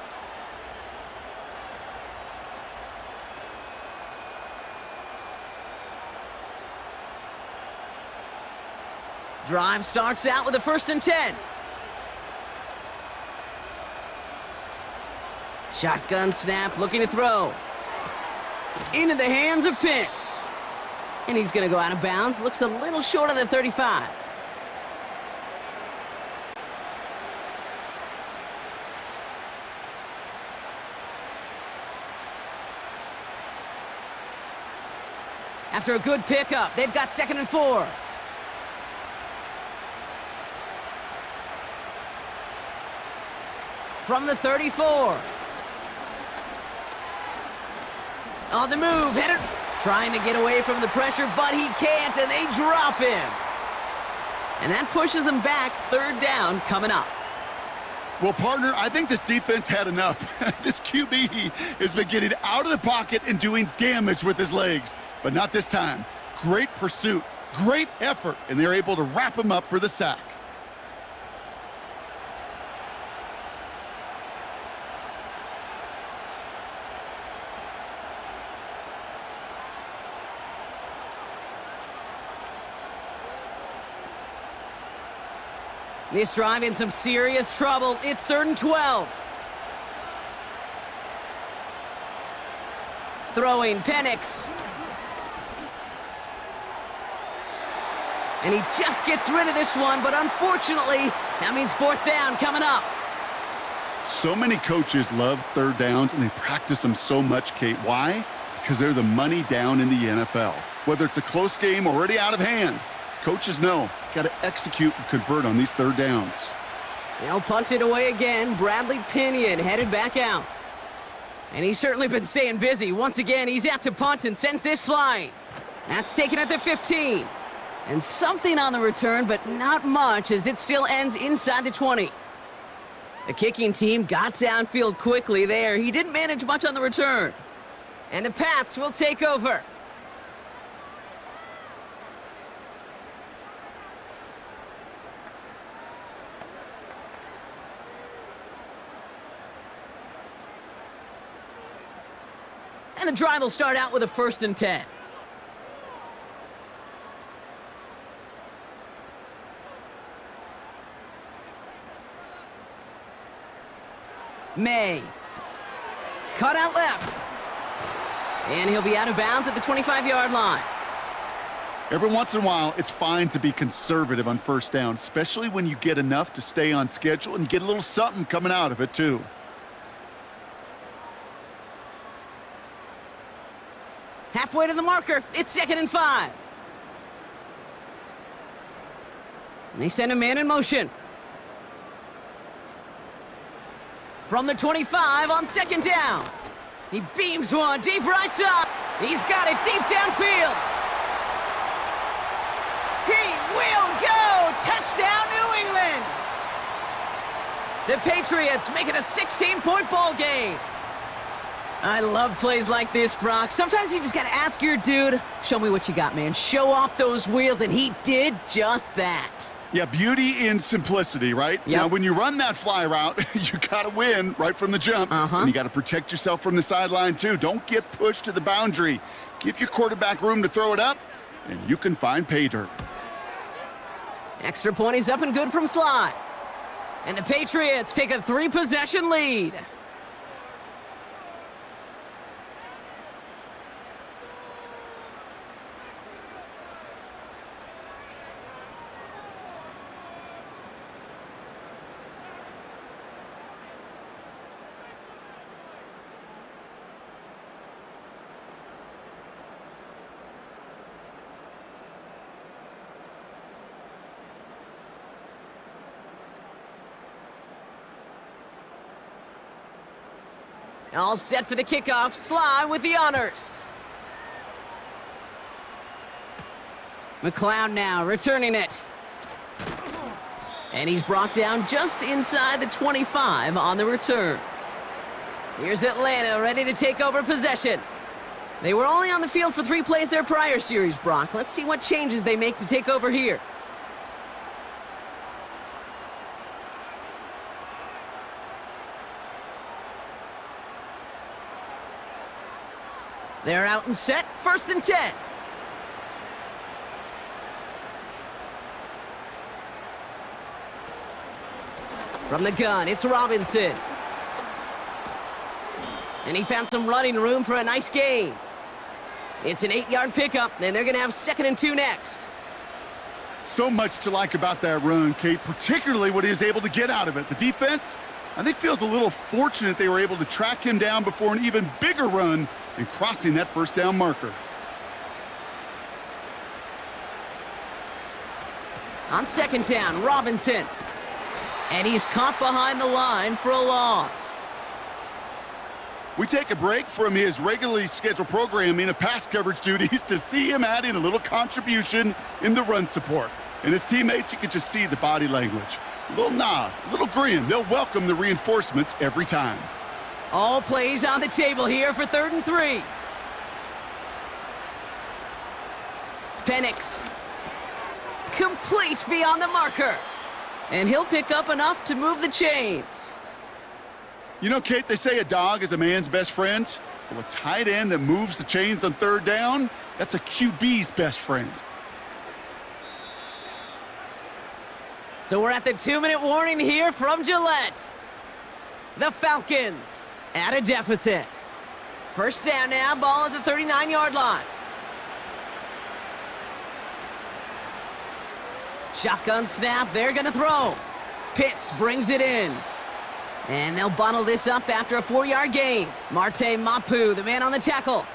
Drive starts out with a 1st and 10. Shotgun snap, looking to throw. Into the hands of Pitts. And he's going to go out of bounds. Looks a little short of the 35. After a good pickup, they've got 2nd and 4. From the 34. On the move, headed, trying to get away from the pressure, but he can't, and they drop him. And that pushes them back. 3rd down coming up. Well, partner, I think this defense had enough. This QB has been getting out of the pocket and doing damage with his legs, but not this time. Great pursuit, great effort, and they're able to wrap him up for the sack. This drive in some serious trouble. It's 3rd and 12. Throwing Penix. And he just gets rid of this one, but unfortunately, that means 4th down coming up. So many coaches love 3rd downs, and they practice them so much, Kate. Why? Because they're the money down in the NFL. Whether it's a close game already out of hand, coaches know, got to execute and convert on these 3rd downs. They'll punt it away again. Bradley Pinion headed back out. And he's certainly been staying busy. Once again, he's out to punt and sends this flying. That's taken at the 15. And something on the return, but not much, as it still ends inside the 20. The kicking team got downfield quickly there. He didn't manage much on the return. And the Pats will take over. And the drive will start out with a 1st and 10. May. Cut out left. And he'll be out of bounds at the 25-yard line. Every once in a while, it's fine to be conservative on 1st down, especially when you get enough to stay on schedule and you get a little something coming out of it, too. Halfway to the marker. It's 2nd and 5. And they send a man in motion. From the 25 on 2nd down. He beams one deep right side. He's got it deep downfield. He will go! Touchdown, New England! The Patriots make it a 16-point ball game. I love plays like this, Brock. Sometimes you just gotta ask your dude, show me what you got, man. Show off those wheels, and he did just that. Yeah, beauty in simplicity, right? Yep. Now, when you run that fly route, you gotta win right from the jump. And you gotta protect yourself from the sideline, too. Don't get pushed to the boundary. Give your quarterback room to throw it up, and you can find pay dirt. Extra point is up and good from Sly. And the Patriots take a 3-possession lead. All set for the kickoff. Sly with the honors. McLeod now returning it. And he's brought down just inside the 25 on the return. Here's Atlanta ready to take over possession. They were only on the field for 3 plays their prior series, Brock. Let's see what changes they make to take over here. They're out and set. 1st and 10. From the gun, it's Robinson. And he found some running room for a nice gain. It's an 8-yard pickup, and they're going to have 2nd and 2 next. So much to like about that run, Kate, particularly what he was able to get out of it. The defense, I think, feels a little fortunate they were able to track him down before an even bigger run and crossing that 1st down marker. On second down, Robinson. And he's caught behind the line for a loss. We take a break from his regularly scheduled programming of pass coverage duties to see him adding a little contribution in the run support. And his teammates, you can just see the body language. A little nod, a little grin. They'll welcome the reinforcements every time. All plays on the table here for 3rd and 3. Penix. Complete beyond the marker. And he'll pick up enough to move the chains. You know, Kate, they say a dog is a man's best friend. Well, a tight end that moves the chains on 3rd down, that's a QB's best friend. So we're at the 2-minute warning here from Gillette. The Falcons at a deficit. First down now, ball at the 39-yard line. Shotgun snap, they're gonna throw. Pitts brings it in. And they'll bundle this up after a 4-yard gain. Marte Mapu, the man on the tackle.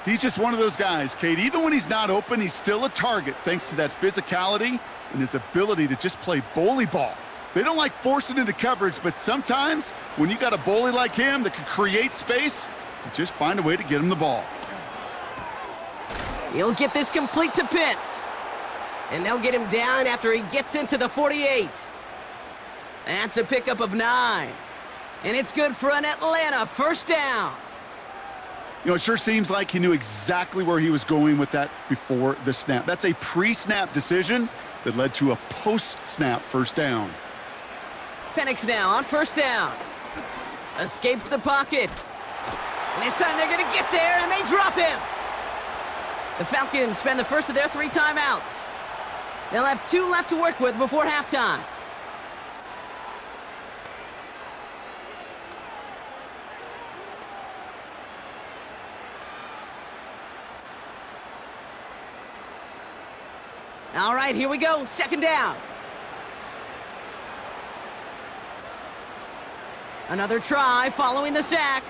He's just one of those guys, Kate. Even when he's not open, he's still a target thanks to that physicality and his ability to just play bully ball. They don't like forcing into coverage, but sometimes when you got a bully like him that can create space, you just find a way to get him the ball. He'll get this complete to Pitts. And they'll get him down after he gets into the 48. That's a pickup of 9. And it's good for an Atlanta first down. You know, it sure seems like he knew exactly where he was going with that before the snap. That's a pre-snap decision that led to a post-snap first down. Penix now on first down. Escapes the pocket. And this time they're going to get there, and they drop him. The Falcons spend the first of their 3 timeouts. They'll have 2 left to work with before halftime. All right, here we go. Second down. Another try following the sack.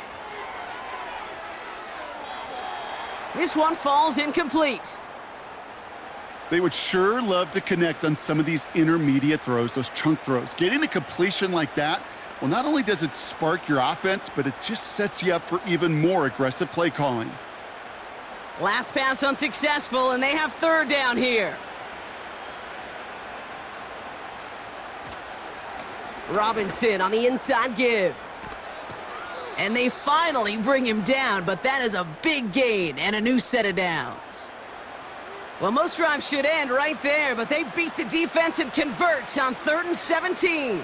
This one falls incomplete. They would sure love to connect on some of these intermediate throws, those chunk throws. Getting a completion like that, well, not only does it spark your offense, but it just sets you up for even more aggressive play calling. Last pass unsuccessful, and they have 3rd down here. Robinson on the inside give. And they finally bring him down, but that is a big gain and a new set of downs. Well, most drives should end right there, but they beat the defense and convert on 3rd and 17.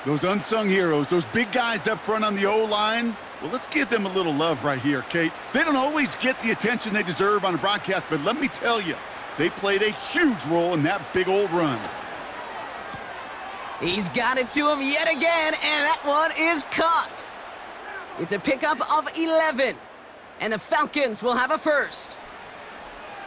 Those unsung heroes, those big guys up front on the O-line, well, let's give them a little love right here, Kate. They don't always get the attention they deserve on a broadcast, but let me tell you, they played a huge role in that big old run. He's got it to him yet again, and that one is caught. It's a pickup of 11, and the Falcons will have a first.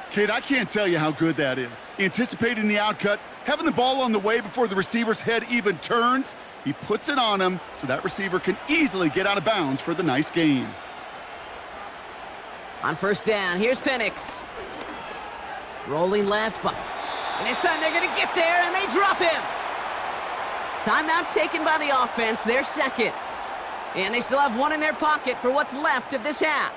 Kate, I can't tell you how good that is. Anticipating the outcut, having the ball on the way before the receiver's head even turns, he puts it on him so that receiver can easily get out of bounds for the nice gain. On first down, here's Penix. Rolling left, and this time they're going to get there, and they drop him. Timeout taken by the offense, their second. And they still have 1 in their pocket for what's left of this half.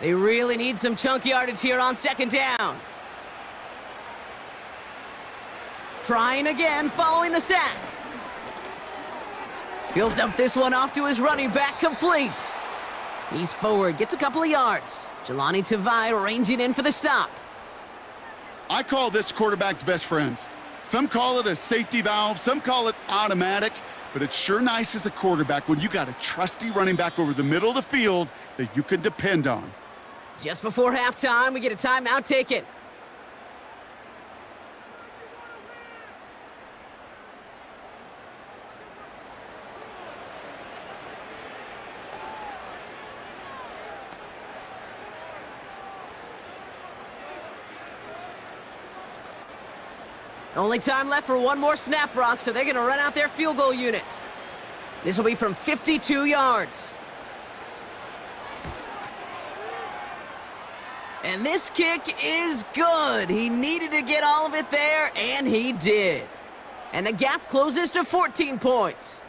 They really need some chunk yardage here on second down. Trying again following the sack. He'll dump this one off to his running back, complete. He's forward, gets a couple of yards. Jelani Tavai ranging in for the stop. I call this quarterback's best friend. Some call it a safety valve, some call it automatic, but it's sure nice as a quarterback when you got a trusty running back over the middle of the field that you can depend on. Just before halftime, we get a timeout taken. Only time left for one more snap, Brock, so they're going to run out their field goal unit. This will be from 52 yards. And this kick is good. He needed to get all of it there, and he did. And the gap closes to 14 points.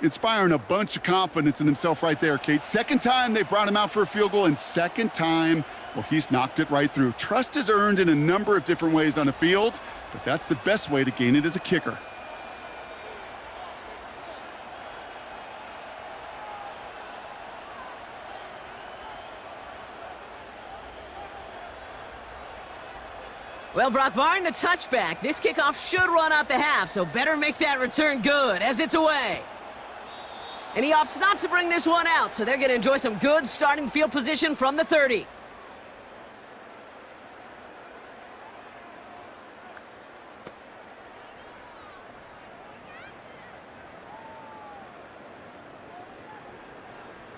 Inspiring a bunch of confidence in himself right there, Kate. Second time they brought him out for a field goal, and second time, well, he's knocked it right through. Trust is earned in a number of different ways on the field, but that's the best way to gain it as a kicker. Well, Brock, barring the touchback, this kickoff should run out the half, so better make that return good as it's away. And he opts not to bring this one out, so they're going to enjoy some good starting field position from the 30.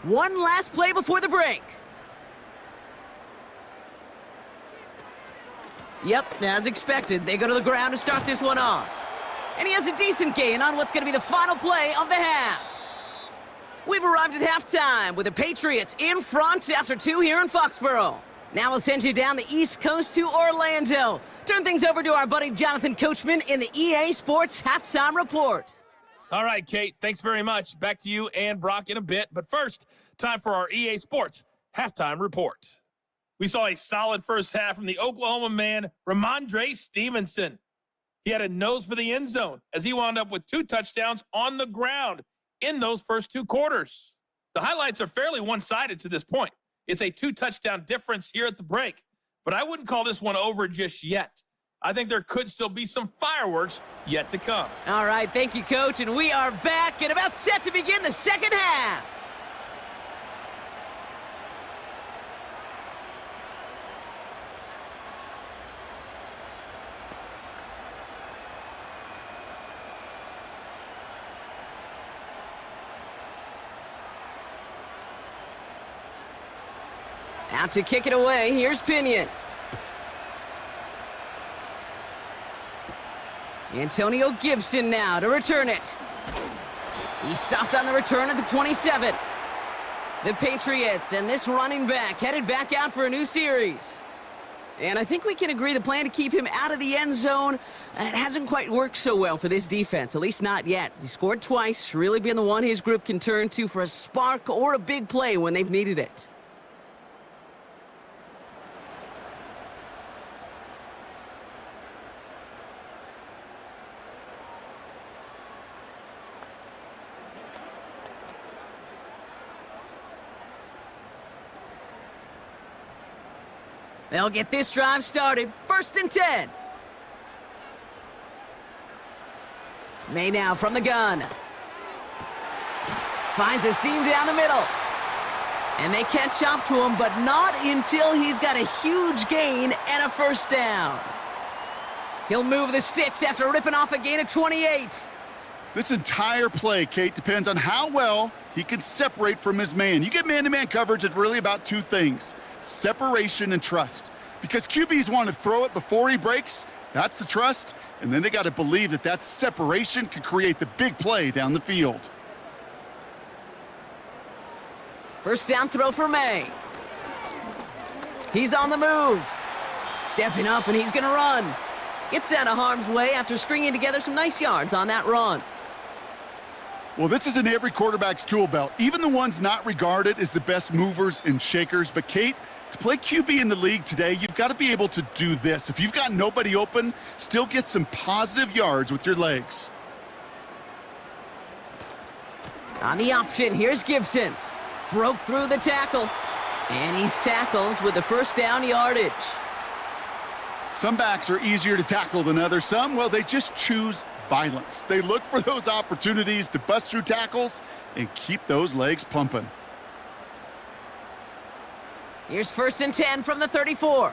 One last play before the break. Yep, as expected, they go to the ground to start this one off. And he has a decent gain on what's going to be the final play of the half. We've arrived at halftime with the Patriots in front after 2 here in Foxborough. Now we'll send you down the East Coast to Orlando. Turn things over to our buddy Jonathan Coachman in the EA Sports Halftime Report. All right, Kate, thanks very much. Back to you and Brock in a bit. But first, time for our EA Sports Halftime Report. We saw a solid first half from the Oklahoma man, Ramondre Stevenson. He had a nose for the end zone as he wound up with 2 touchdowns on the ground in those first 2 quarters. The highlights are fairly one-sided to this point. It's a 2-touchdown difference here at the break, but I wouldn't call this one over just yet. I think there could still be some fireworks yet to come. All right, thank you, Coach, and we are back and about set to begin the second half. Out to kick it away, here's Pinion. Antonio Gibson now to return it. He stopped on the return at the 27. The Patriots and this running back headed back out for a new series. And I think we can agree the plan to keep him out of the end zone, it hasn't quite worked so well for this defense, at least not yet. He scored twice, really been the one his group can turn to for a spark or a big play when they've needed it. They'll get this drive started. 1st and 10. May now from the gun. Finds a seam down the middle. And they catch up to him, but not until he's got a huge gain and a first down. He'll move the sticks after ripping off a gain of 28. This entire play, Kate, depends on how well he can separate from his man. You get man-to-man coverage, it's really about 2 things. Separation and trust. Because QBs want to throw it before he breaks, that's the trust, and then they got to believe that that separation can create the big play down the field. First down throw for May. He's on the move. Stepping up, and he's going to run. Gets out of harm's way after stringing together some nice yards on that run. Well, this is in every quarterback's tool belt, even the ones not regarded as the best movers and shakers. But, Kate, to play QB in the league today, you've got to be able to do this. If you've got nobody open, still get some positive yards with your legs. On the option, here's Gibson. Broke through the tackle. And he's tackled with the first down yardage. Some backs are easier to tackle than others. Some, well, they just choose violence. They look for those opportunities to bust through tackles and keep those legs pumping. Here's 1st and 10 from the 34.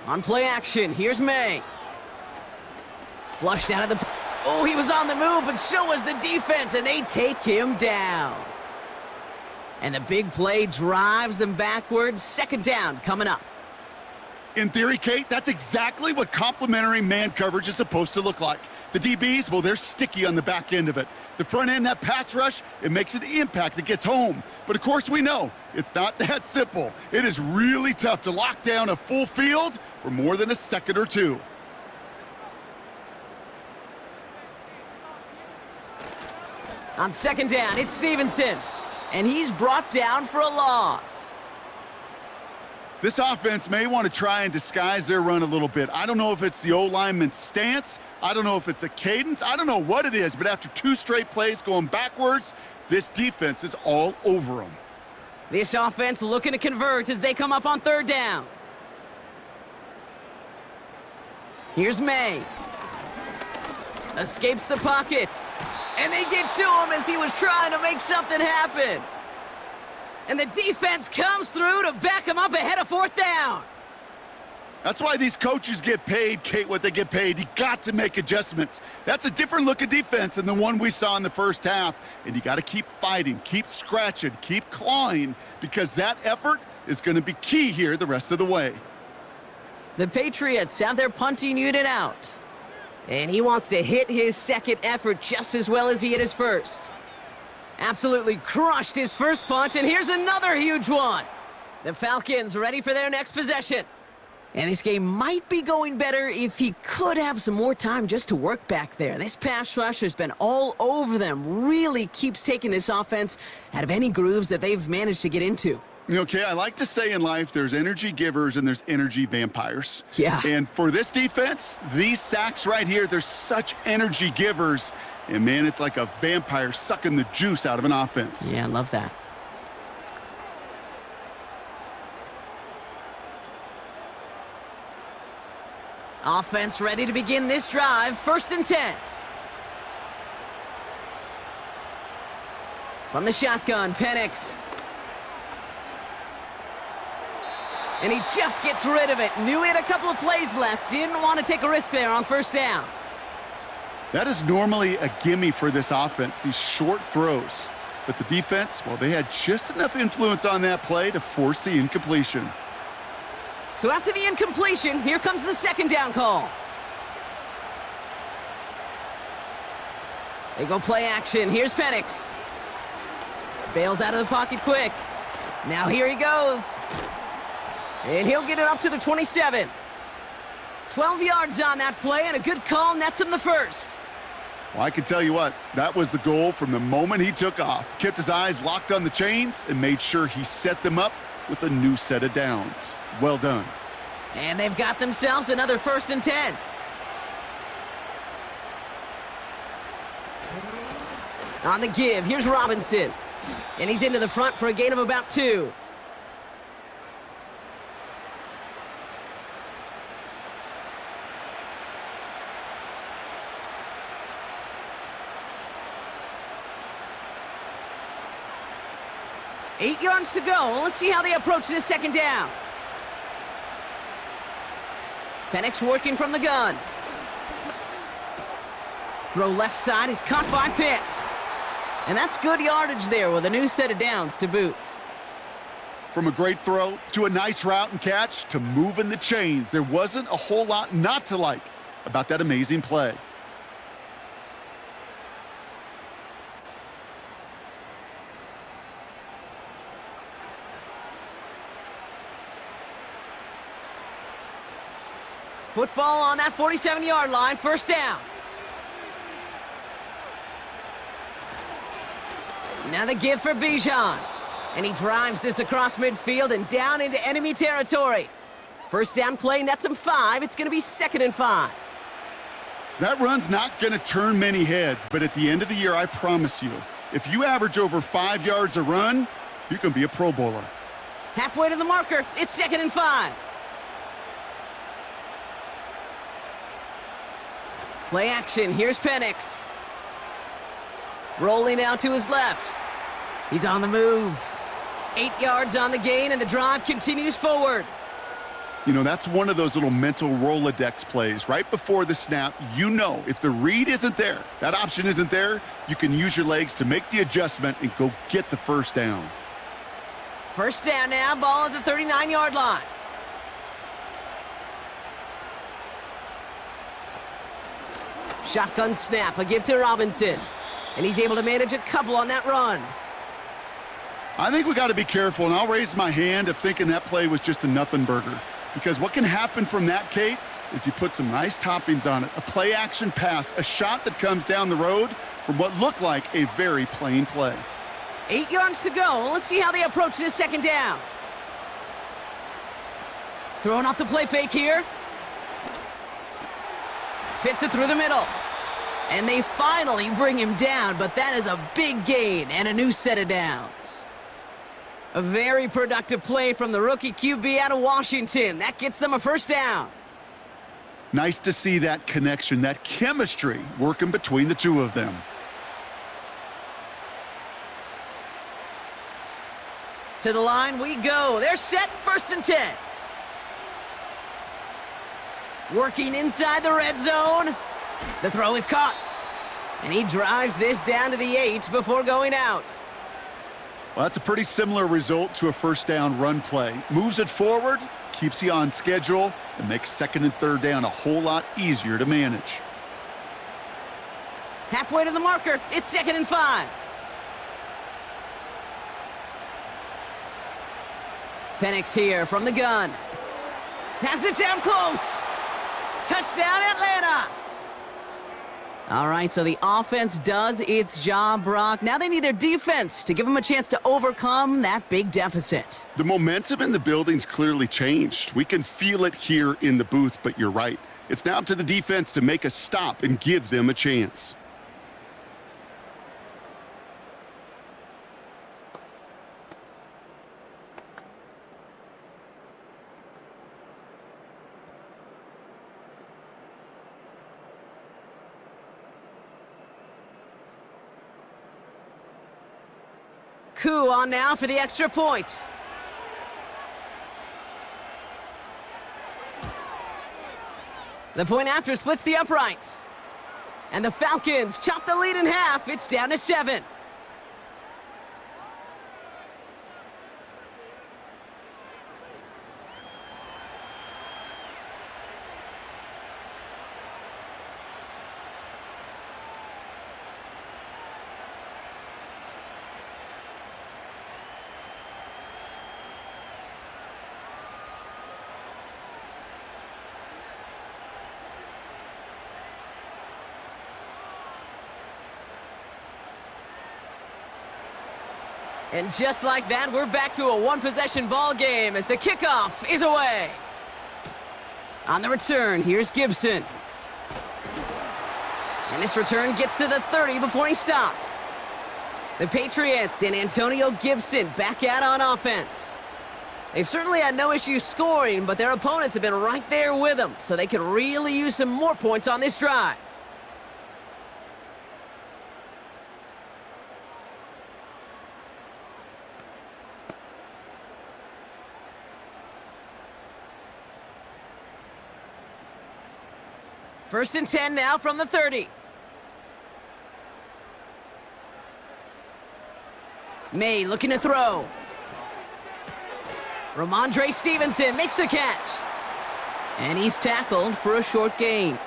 On play action, here's May. Flushed out of the... Oh, he was on the move, but so was the defense, and they take him down. And the big play drives them backwards. Second down coming up. In theory, Kate, that's exactly what complementary man coverage is supposed to look like. The DBs, well, they're sticky on the back end of it. The front end, that pass rush, it makes an impact that gets home. But of course we know it's not that simple. It is really tough to lock down a full field for more than a second or two. On second down, it's Stevenson. And he's brought down for a loss. This offense may want to try and disguise their run a little bit. I don't know if it's the O-lineman's stance. I don't know if it's a cadence. I don't know what it is, but after 2 straight plays going backwards, this defense is all over them. This offense looking to convert as they come up on third down. Here's May. Escapes the pocket. And they get to him as he was trying to make something happen. And the defense comes through to back him up ahead of fourth down. That's why these coaches get paid, Kate, what they get paid. You got to make adjustments. That's a different look at defense than the one we saw in the first half. And you got to keep fighting, keep scratching, keep clawing, because that effort is going to be key here the rest of the way. The Patriots have their punting unit out. And he wants to hit his second effort just as well as he hit his first. Absolutely crushed his first punt, and here's another huge one. The Falcons ready for their next possession. And this game might be going better if he could have some more time just to work back there. This pass rush has been all over them. Really keeps taking this offense out of any grooves that they've managed to get into. Okay, I like to say in life there's energy givers and there's energy vampires. Yeah. And for this defense, these sacks right here, they're such energy givers. And man, it's like a vampire sucking the juice out of an offense. Yeah, I love that. Offense ready to begin this drive. 1st and 10. From the shotgun, Penix. And he just gets rid of it. Knew he had a couple of plays left. Didn't want to take a risk there on first down. That is normally a gimme for this offense, these short throws. But the defense, well, they had just enough influence on that play to force the incompletion. So after the incompletion, here comes the second down call. They go play action. Here's Penix. Bails out of the pocket quick. Now here he goes. And he'll get it up to the 27. 12 yards on that play, and a good call nets him the first. Well, I can tell you what, that was the goal from the moment he took off. Kept his eyes locked on the chains and made sure he set them up with a new set of downs. Well done. And they've got themselves another 1st and 10. On the give, here's Robinson. And he's into the front for a gain of about 2. Eight yards to go. Let's see how they approach this second down. Penix working from the gun. Throw left side is caught by Pitts. And that's good yardage there with a new set of downs to boot. From a great throw to a nice route and catch to moving the chains, there wasn't a whole lot not to like about that amazing play. Football on that 47-yard line, 1st down. Now the give for Bijan. And he drives this across midfield and down into enemy territory. 1st down play nets him 5. It's going to be 2nd and 5. That run's not going to turn many heads, but at the end of the year, I promise you, if you average over 5 yards a run, you can be a Pro Bowler. Halfway to the marker, it's 2nd and 5. Play action, here's Penix. Rolling out to his left. He's on the move. 8 yards on the gain, and the drive continues forward. You know, that's one of those little mental Rolodex plays. Right before the snap, you know if the read isn't there, that option isn't there, you can use your legs to make the adjustment and go get the 1st down. First down now, ball at the 39-yard line. Shotgun snap, a give to Robinson. And he's able to manage a couple on that run. I think we got to be careful, and I'll raise my hand if thinking that play was just a nothing burger. Because what can happen from that, Kate, is you put some nice toppings on it. A play-action pass, a shot that comes down the road from what looked like a very plain play. 8 yards to go. Let's see how they approach this second down. Throwing off the play fake here. Fits it through the middle. And they finally bring him down, but that is a big gain and a new set of downs. A very productive play from the rookie QB out of Washington. That gets them a first down. Nice to see that connection, that chemistry working between the two of them. To the line we go. They're set, 1st and 10. Working inside the red zone. The throw is caught. And he drives this down to the 8 before going out. Well, that's a pretty similar result to a first down run play. Moves it forward, keeps you on schedule, and makes 2nd and 3rd down a whole lot easier to manage. Halfway to the marker. It's 2nd and 5. Penix here from the gun. Has it down close. Touchdown, Atlanta. All right, so the offense does its job, Brock. Now they need their defense to give them a chance to overcome that big deficit. The momentum in the building's clearly changed. We can feel it here in the booth, but you're right. It's now up to the defense to make a stop and give them a chance. Coup on now for the extra point. The point after splits the uprights. And the Falcons chop the lead in half. It's down to 7. And just like that, we're back to a one-possession ball game as the kickoff is away. On the return, here's Gibson. And this return gets to the 30 before he stopped. The Patriots and Antonio Gibson back out on offense. They've certainly had no issues scoring, but their opponents have been right there with them, so they could really use some more points on this drive. First and 10 now from the 30. May looking to throw. Ramondre Stevenson makes the catch. And he's tackled for a short gain.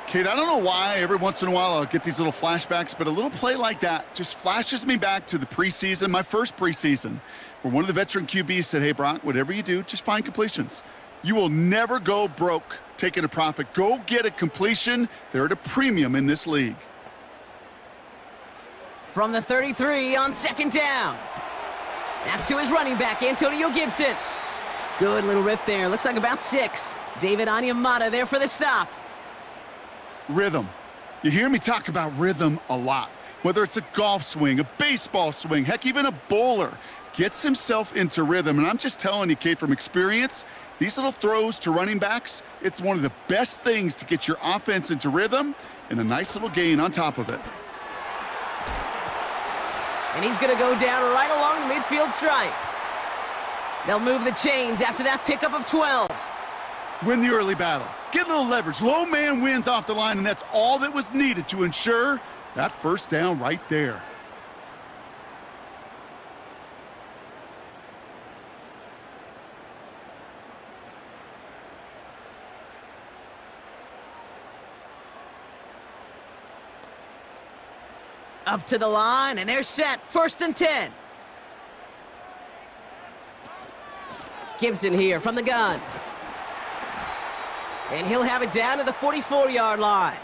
Kate, I don't know why every once in a while I'll get these little flashbacks, but a little play like that just flashes me back to the preseason, my first preseason, where one of the veteran QBs said, hey, Brock, whatever you do, just find completions. You will never go broke taking a profit. Go get a completion. They're at a premium in this league. From the 33 on 2nd down. That's to his running back, Antonio Gibson. Good little rip there. Looks like about 6. David Onyemata there for the stop. Rhythm. You hear me talk about rhythm a lot. Whether it's a golf swing, a baseball swing, heck, even a bowler gets himself into rhythm. And I'm just telling you, Kate, from experience, these little throws to running backs, it's one of the best things to get your offense into rhythm and a nice little gain on top of it. And he's going to go down right along the midfield stripe. They'll move the chains after that pickup of 12. Win the early battle. Get a little leverage. Low man wins off the line, and that's all that was needed to ensure that first down right there. Up to the line, and they're set. 1st and 10. Gibson here from the gun. And he'll have it down to the 44-yard line.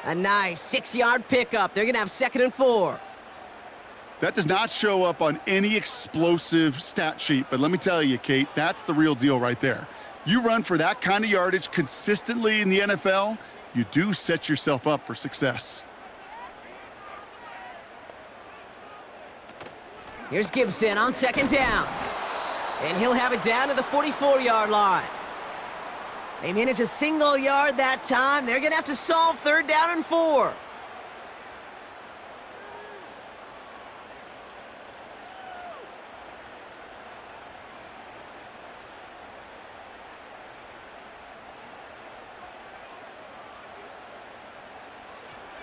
A nice 6-yard pickup. They're going to have 2nd and 4. That does not show up on any explosive stat sheet, but let me tell you, Kate, that's the real deal right there. You run for that kind of yardage consistently in the NFL, you do set yourself up for success. Here's Gibson on 2nd down. And he'll have it down to the 44-yard line. They manage a single yard that time. They're going to have to solve 3rd down and 4.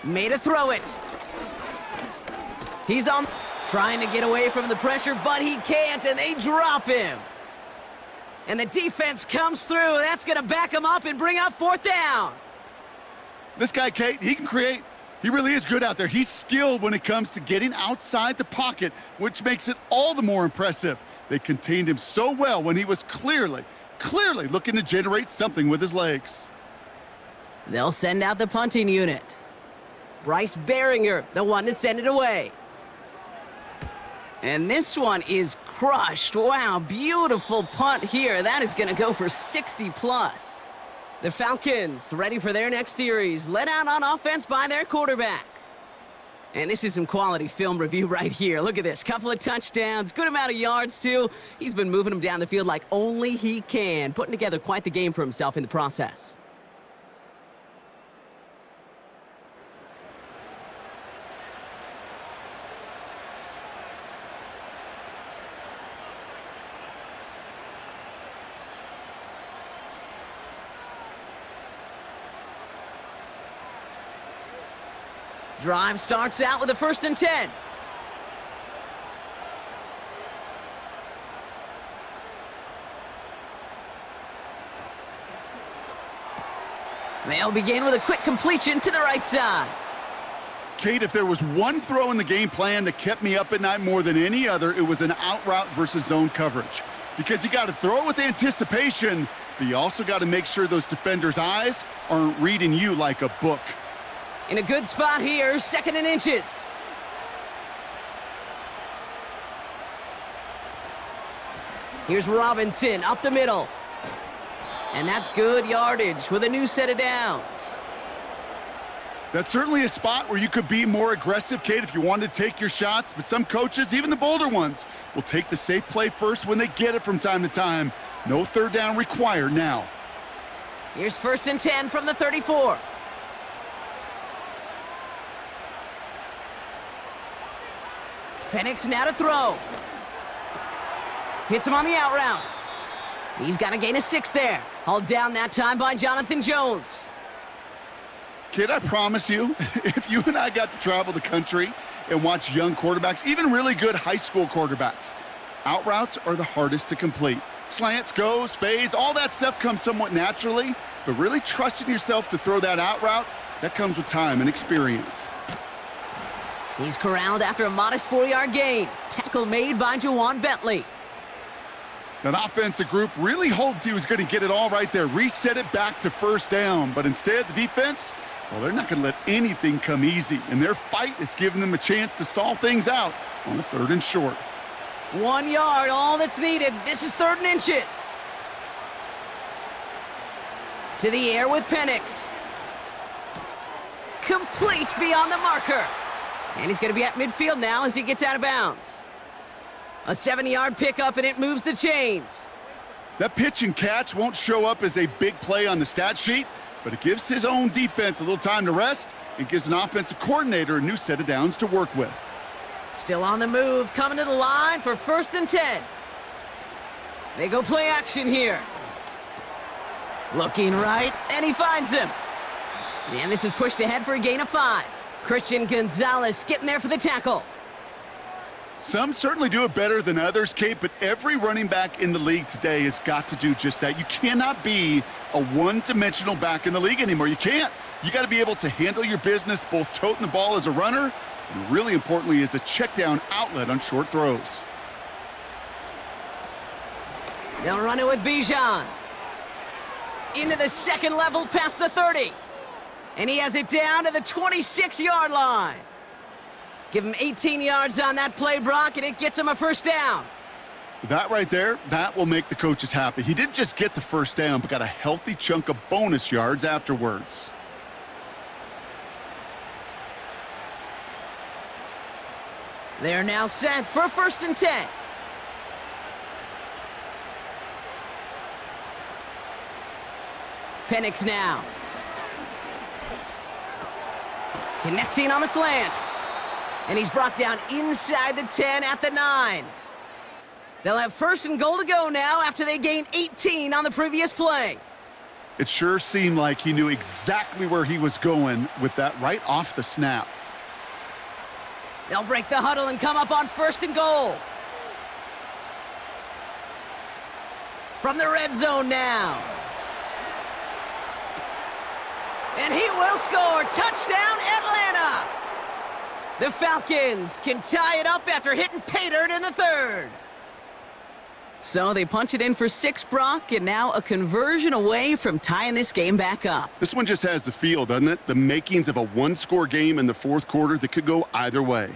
Made a throw it. He's on, trying to get away from the pressure, but he can't, and they drop him. And the defense comes through. That's going to back him up and bring up 4th down. This guy, Kate, he can create. He really is good out there. He's skilled when it comes to getting outside the pocket, which makes it all the more impressive. They contained him so well when he was clearly looking to generate something with his legs. They'll send out the punting unit. Bryce Behringer, the one to send it away. And this one is crushed. Wow, beautiful punt here. That is going to go for 60+. The Falcons ready for their next series, led out on offense by their quarterback. And this is some quality film review right here. Look at this. Couple of touchdowns, good amount of yards, too. He's been moving them down the field like only he can, putting together quite the game for himself in the process. Drive starts out with a 1st and 10. They'll begin with a quick completion to the right side. Kate, if there was one throw in the game plan that kept me up at night more than any other, it was an out route versus zone coverage. Because you got to throw it with anticipation, but you also got to make sure those defenders' eyes aren't reading you like a book. In a good spot here, 2nd and inches. Here's Robinson up the middle. And that's good yardage with a new set of downs. That's certainly a spot where you could be more aggressive, Kate, if you wanted to take your shots. But some coaches, even the bolder ones, will take the safe play first when they get it from time to time. No 3rd down required now. Here's 1st and 10 from the 34. Penix now to throw. Hits him on the out route. He's got to gain a 6 there. Hauled down that time by Jonathan Jones. Kid, I promise you, if you and I got to travel the country and watch young quarterbacks, even really good high school quarterbacks, out routes are the hardest to complete. Slants, goes, fades, all that stuff comes somewhat naturally, but really trusting yourself to throw that out route, that comes with time and experience. He's corralled after a modest 4-yard gain. Tackle made by Jawan Bentley. That offensive group really hoped he was going to get it all right there, reset it back to 1st down. But instead, the defense, well, they're not going to let anything come easy. And their fight is giving them a chance to stall things out on a 3rd and short. 1 yard, all that's needed. This is 3rd and inches. To the air with Penix. Complete beyond the marker. And he's going to be at midfield now as he gets out of bounds. A 7-yard pickup, and it moves the chains. That pitch and catch won't show up as a big play on the stat sheet, but it gives his own defense a little time to rest and gives an offensive coordinator a new set of downs to work with. Still on the move, coming to the line for 1st and 10. They go play action here. Looking right, and he finds him. And this is pushed ahead for a gain of 5. Christian Gonzalez getting there for the tackle. Some certainly do it better than others, Kate, but every running back in the league today has got to do just that. You cannot be a one-dimensional back in the league anymore. You can't. You got to be able to handle your business, both toting the ball as a runner and really importantly as a check down outlet on short throws. They'll run it with Bijan. Into the second level past the 30. And he has it down to the 26-yard line. Give him 18 yards on that play, Brock, and it gets him a first down. That right there, that will make the coaches happy. He didn't just get the first down, but got a healthy chunk of bonus yards afterwards. They're now set for 1st and 10. Penix now. Connecting on the slant. And he's brought down inside the 10 at the 9. They'll have 1st and goal to go now after they gained 18 on the previous play. It sure seemed like he knew exactly where he was going with that right off the snap. They'll break the huddle and come up on 1st and goal. From the red zone now. And he will score. Touchdown, Atlanta! The Falcons can tie it up after hitting pay dirt in the 3rd. So they punch it in for 6, Brock, and now a conversion away from tying this game back up. This one just has the feel, doesn't it? The makings of a one-score game in the 4th quarter that could go either way.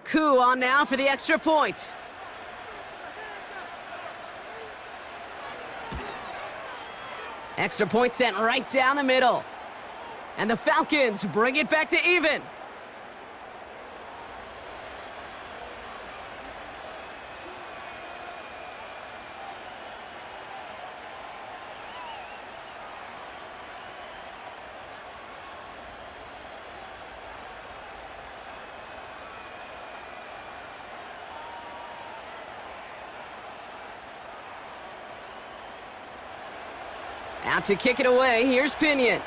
Coup on now for the extra point. Extra point sent right down the middle. And the Falcons bring it back to even. Out to kick it away, here's Pinion.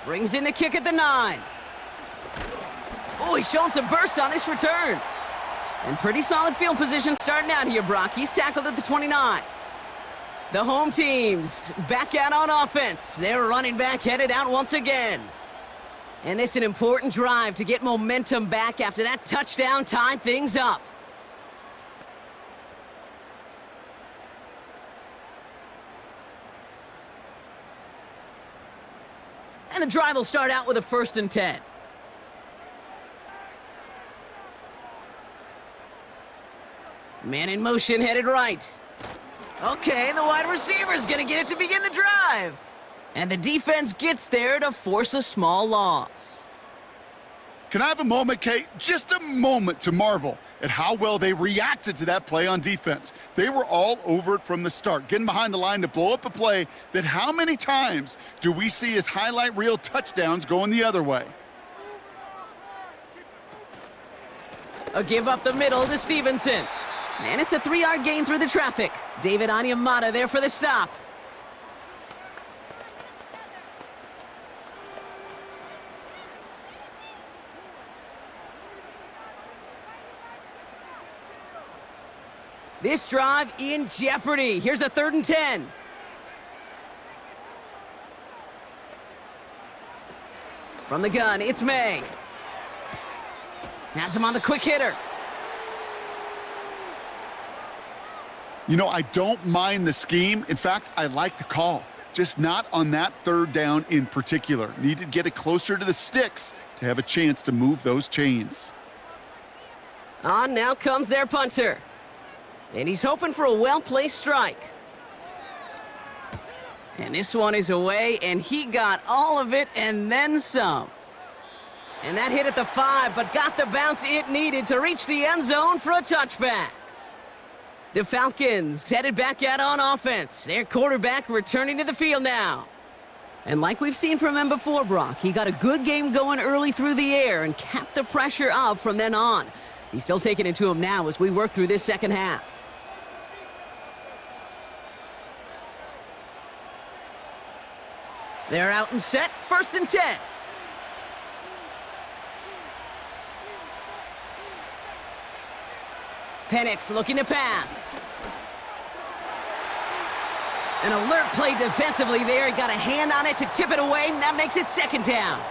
Brings in the kick at the 9. Oh, he's showing some burst on this return. And pretty solid field position starting out here, Brock. He's tackled at the 29. The home teams back out on offense. Their running back headed out once again. And this is an important drive to get momentum back after that touchdown tied things up. And the drive will start out with a 1st and 10. Man in motion, headed right. Okay, the wide receiver's gonna get it to begin the drive. And the defense gets there to force a small loss. Can I have a moment, Kate? Just a moment to marvel at how well they reacted to that play on defense. They were all over it from the start, getting behind the line to blow up a play that how many times do we see as highlight reel touchdowns going the other way? A give up the middle to Stevenson. And it's a 3-yard gain through the traffic. David Onyemata there for the stop. This drive in jeopardy. Here's a 3rd and 10. From the gun, it's May. Has him on the quick hitter. You know, I don't mind the scheme. In fact, I like the call. Just not on that 3rd down in particular. Need to get it closer to the sticks to have a chance to move those chains. On now comes their punter. And he's hoping for a well-placed strike. And this one is away, and he got all of it and then some. And that hit at the 5, but got the bounce it needed to reach the end zone for a touchback. The Falcons headed back out on offense. Their quarterback returning to the field now. And like we've seen from him before, Brock, he got a good game going early through the air and kept the pressure up from then on. He's still taking it to him now as we work through this second half. They're out and set, 1st and 10. Penix looking to pass. An alert play defensively there. He got a hand on it to tip it away, and that makes it 2nd down.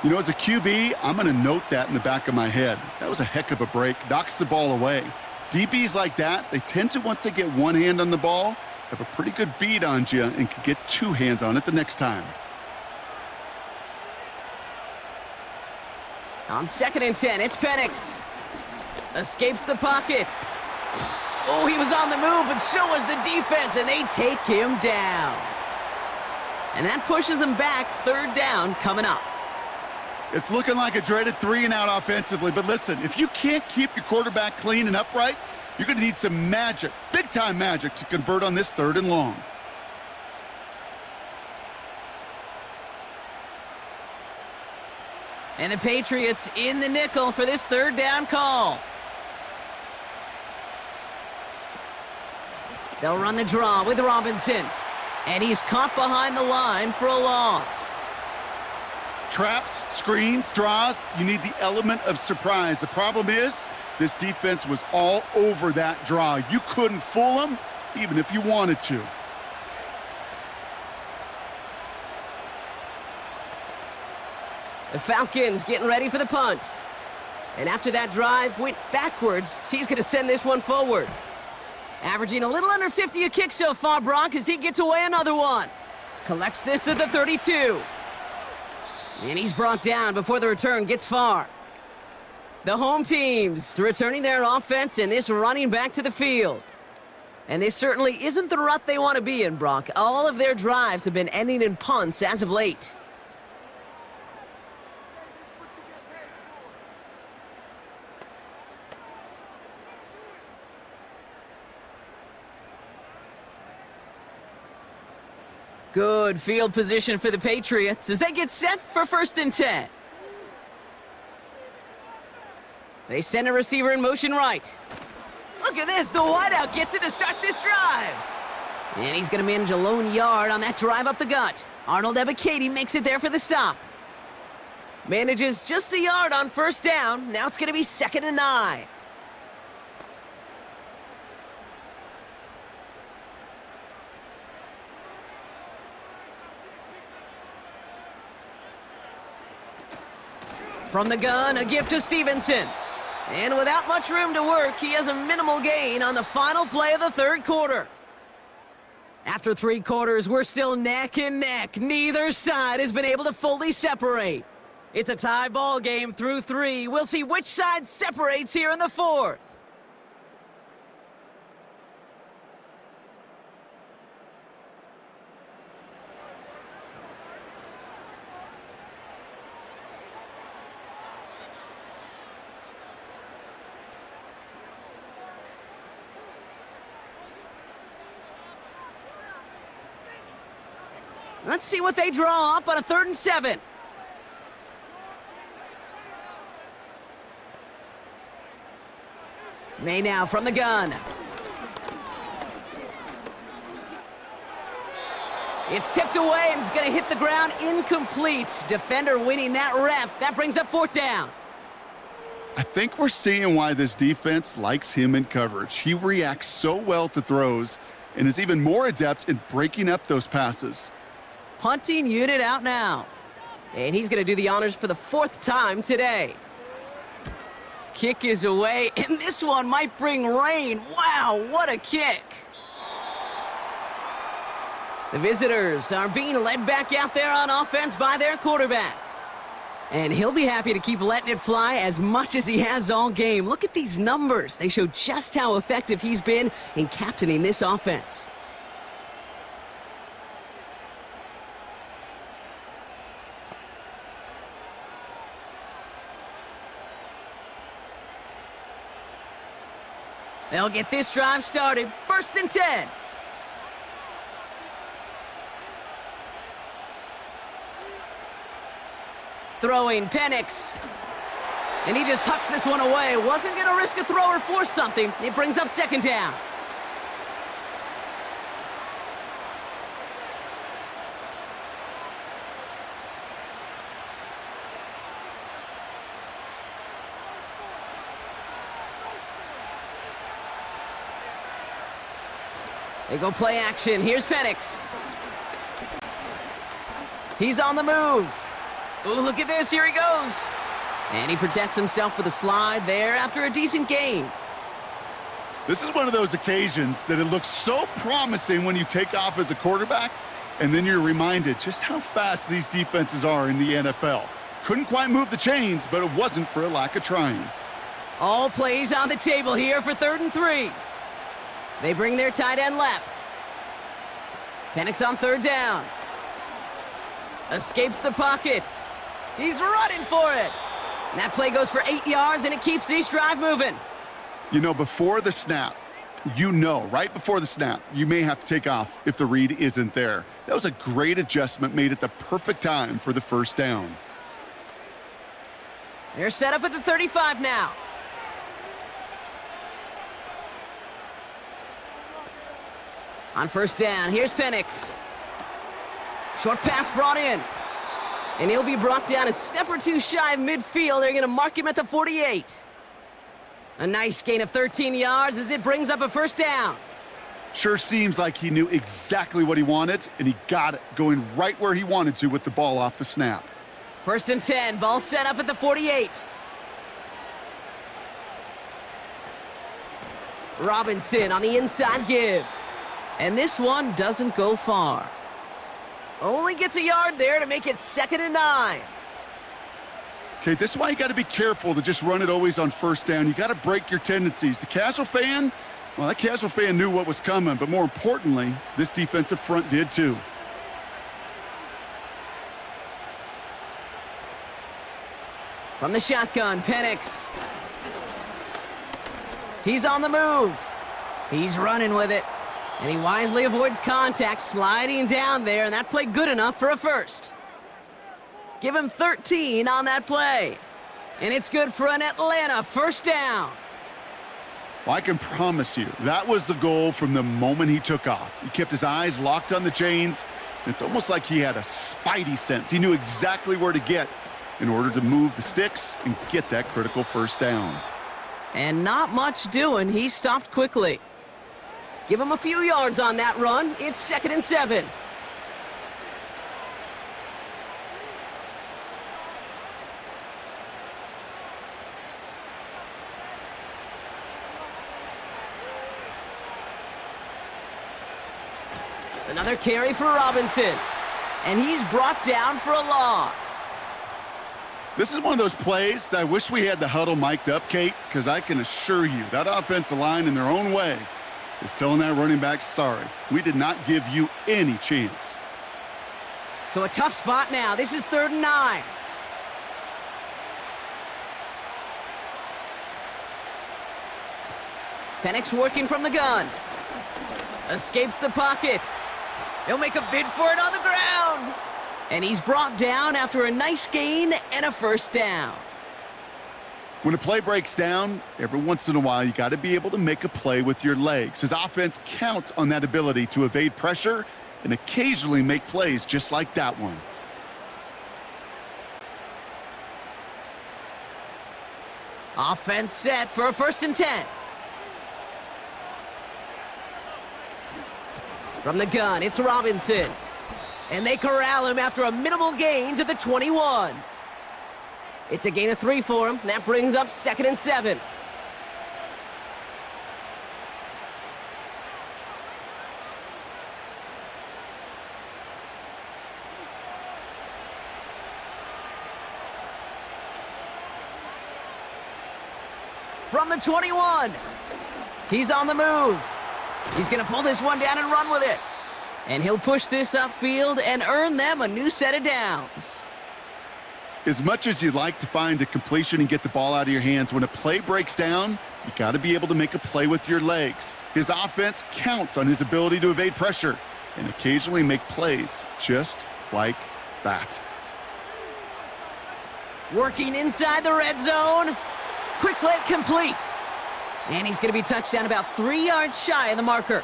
You know, as a QB, I'm going to note that in the back of my head. That was a heck of a break. Knocks the ball away. DBs like that, they tend to, once they get one hand on the ball, have a pretty good beat on you and can get 2 hands on it the next time. On 2nd and 10, it's Penix. Escapes the pocket. Oh, he was on the move, but so was the defense, and they take him down. And that pushes him back, 3rd down coming up. It's looking like a dreaded 3-and-out offensively, but listen, if you can't keep your quarterback clean and upright, you're going to need some magic, big-time magic, to convert on this 3rd and long. And the Patriots in the nickel for this 3rd down call. They'll run the draw with Robinson. And he's caught behind the line for a loss. Traps, screens, draws, you need the element of surprise. The problem is, this defense was all over that draw. You couldn't fool them, even if you wanted to. The Falcons getting ready for the punt. And after that drive went backwards, he's going to send this one forward. Averaging a little under 50 a kick so far, Brock, as he gets away another one. Collects this at the 32. And he's brought down before the return gets far. The home teams returning their offense and this running back to the field. And this certainly isn't the rut they want to be in, Brock. All of their drives have been ending in punts as of late. Good field position for the Patriots as they get set for 1st and 10. They send a receiver in motion right. Look at this, the wideout gets it to start this drive. And he's going to manage a lone yard on that drive up the gut. Arnold Ebiketie makes it there for the stop. Manages just a yard on 1st down. Now it's going to be 2nd and 9. From the gun, a gift to Stevenson. And without much room to work, he has a minimal gain on the final play of the 3rd quarter. After 3 quarters, we're still neck and neck. Neither side has been able to fully separate. It's a tie ball game through 3. We'll see which side separates here in the 4th. Let's see what they draw up on a 3rd and 7. May now from the gun. It's tipped away and it's going to hit the ground incomplete. Defender winning that rep. That brings up 4th down. I think we're seeing why this defense likes him in coverage. He reacts so well to throws and is even more adept in breaking up those passes. Punting unit out now. And he's going to do the honors for the 4th time today. Kick is away, and this one might bring rain. Wow, what a kick. The visitors are being led back out there on offense by their quarterback. And he'll be happy to keep letting it fly as much as he has all game. Look at these numbers. They show just how effective he's been in captaining this offense. They'll get this drive started. 1st and 10. Throwing Penix. And he just hucks this one away. Wasn't going to risk a throw or force something. It brings up 2nd down. They go play action. Here's Penix. He's on the move. Ooh, look at this. Here he goes. And he protects himself with a slide there after a decent gain. This is one of those occasions that it looks so promising when you take off as a quarterback, and then you're reminded just how fast these defenses are in the NFL. Couldn't quite move the chains, but it wasn't for a lack of trying. All plays on the table here for 3rd and 3. They bring their tight end left. Penix on 3rd down. Escapes the pocket. He's running for it. And that play goes for 8 yards, and it keeps this drive moving. You know, before the snap, right before the snap, you may have to take off if the read isn't there. That was a great adjustment made at the perfect time for the 1st down. They're set up at the 35 now. On 1st down, here's Penix. Short pass brought in. And he'll be brought down a step or two shy of midfield. They're going to mark him at the 48. A nice gain of 13 yards as it brings up a 1st down. Sure seems like he knew exactly what he wanted, and he got it going right where he wanted to with the ball off the snap. 1st and 10, ball set up at the 48. Robinson on the inside give. And this one doesn't go far. Only gets a yard there to make it 2nd and 9. Okay, this is why you got to be careful to just run it always on 1st down. You got to break your tendencies. The casual fan, well, that casual fan knew what was coming, but more importantly, this defensive front did too. From the shotgun, Penix. He's on the move. He's running with it. And he wisely avoids contact, sliding down there, and that play good enough for a 1st. Give him 13 on that play. And it's good for an Atlanta 1st down. Well, I can promise you, that was the goal from the moment he took off. He kept his eyes locked on the chains. It's almost like he had a spidey sense. He knew exactly where to get in order to move the sticks and get that critical 1st down. And not much doing. He stopped quickly. Give him a few yards on that run. It's 2nd and 7. Another carry for Robinson. And he's brought down for a loss. This is one of those plays that I wish we had the huddle mic'd up, Kate, because I can assure you that offensive line in their own way is telling that running back, sorry, we did not give you any chance. So a tough spot now. This is 3rd and 9. Penix working from the gun. Escapes the pocket. He'll make a bid for it on the ground. And he's brought down after a nice gain and a 1st down. When a play breaks down, every once in a while, you got to be able to make a play with your legs. His offense counts on that ability to evade pressure and occasionally make plays just like that one. Offense set for a 1st and 10. From the gun, it's Robinson. And they corral him after a minimal gain to the 21. It's a gain of 3 for him. That brings up 2nd and 7. From the 21. He's on the move. He's going to pull this one down and run with it. And he'll push this upfield and earn them a new set of downs. As much as you'd like to find a completion and get the ball out of your hands, when a play breaks down, you got to be able to make a play with your legs. His offense counts on his ability to evade pressure and occasionally make plays just like that. Working inside the red zone. Quick slant complete. And he's going to be touched down about 3 yards shy of the marker.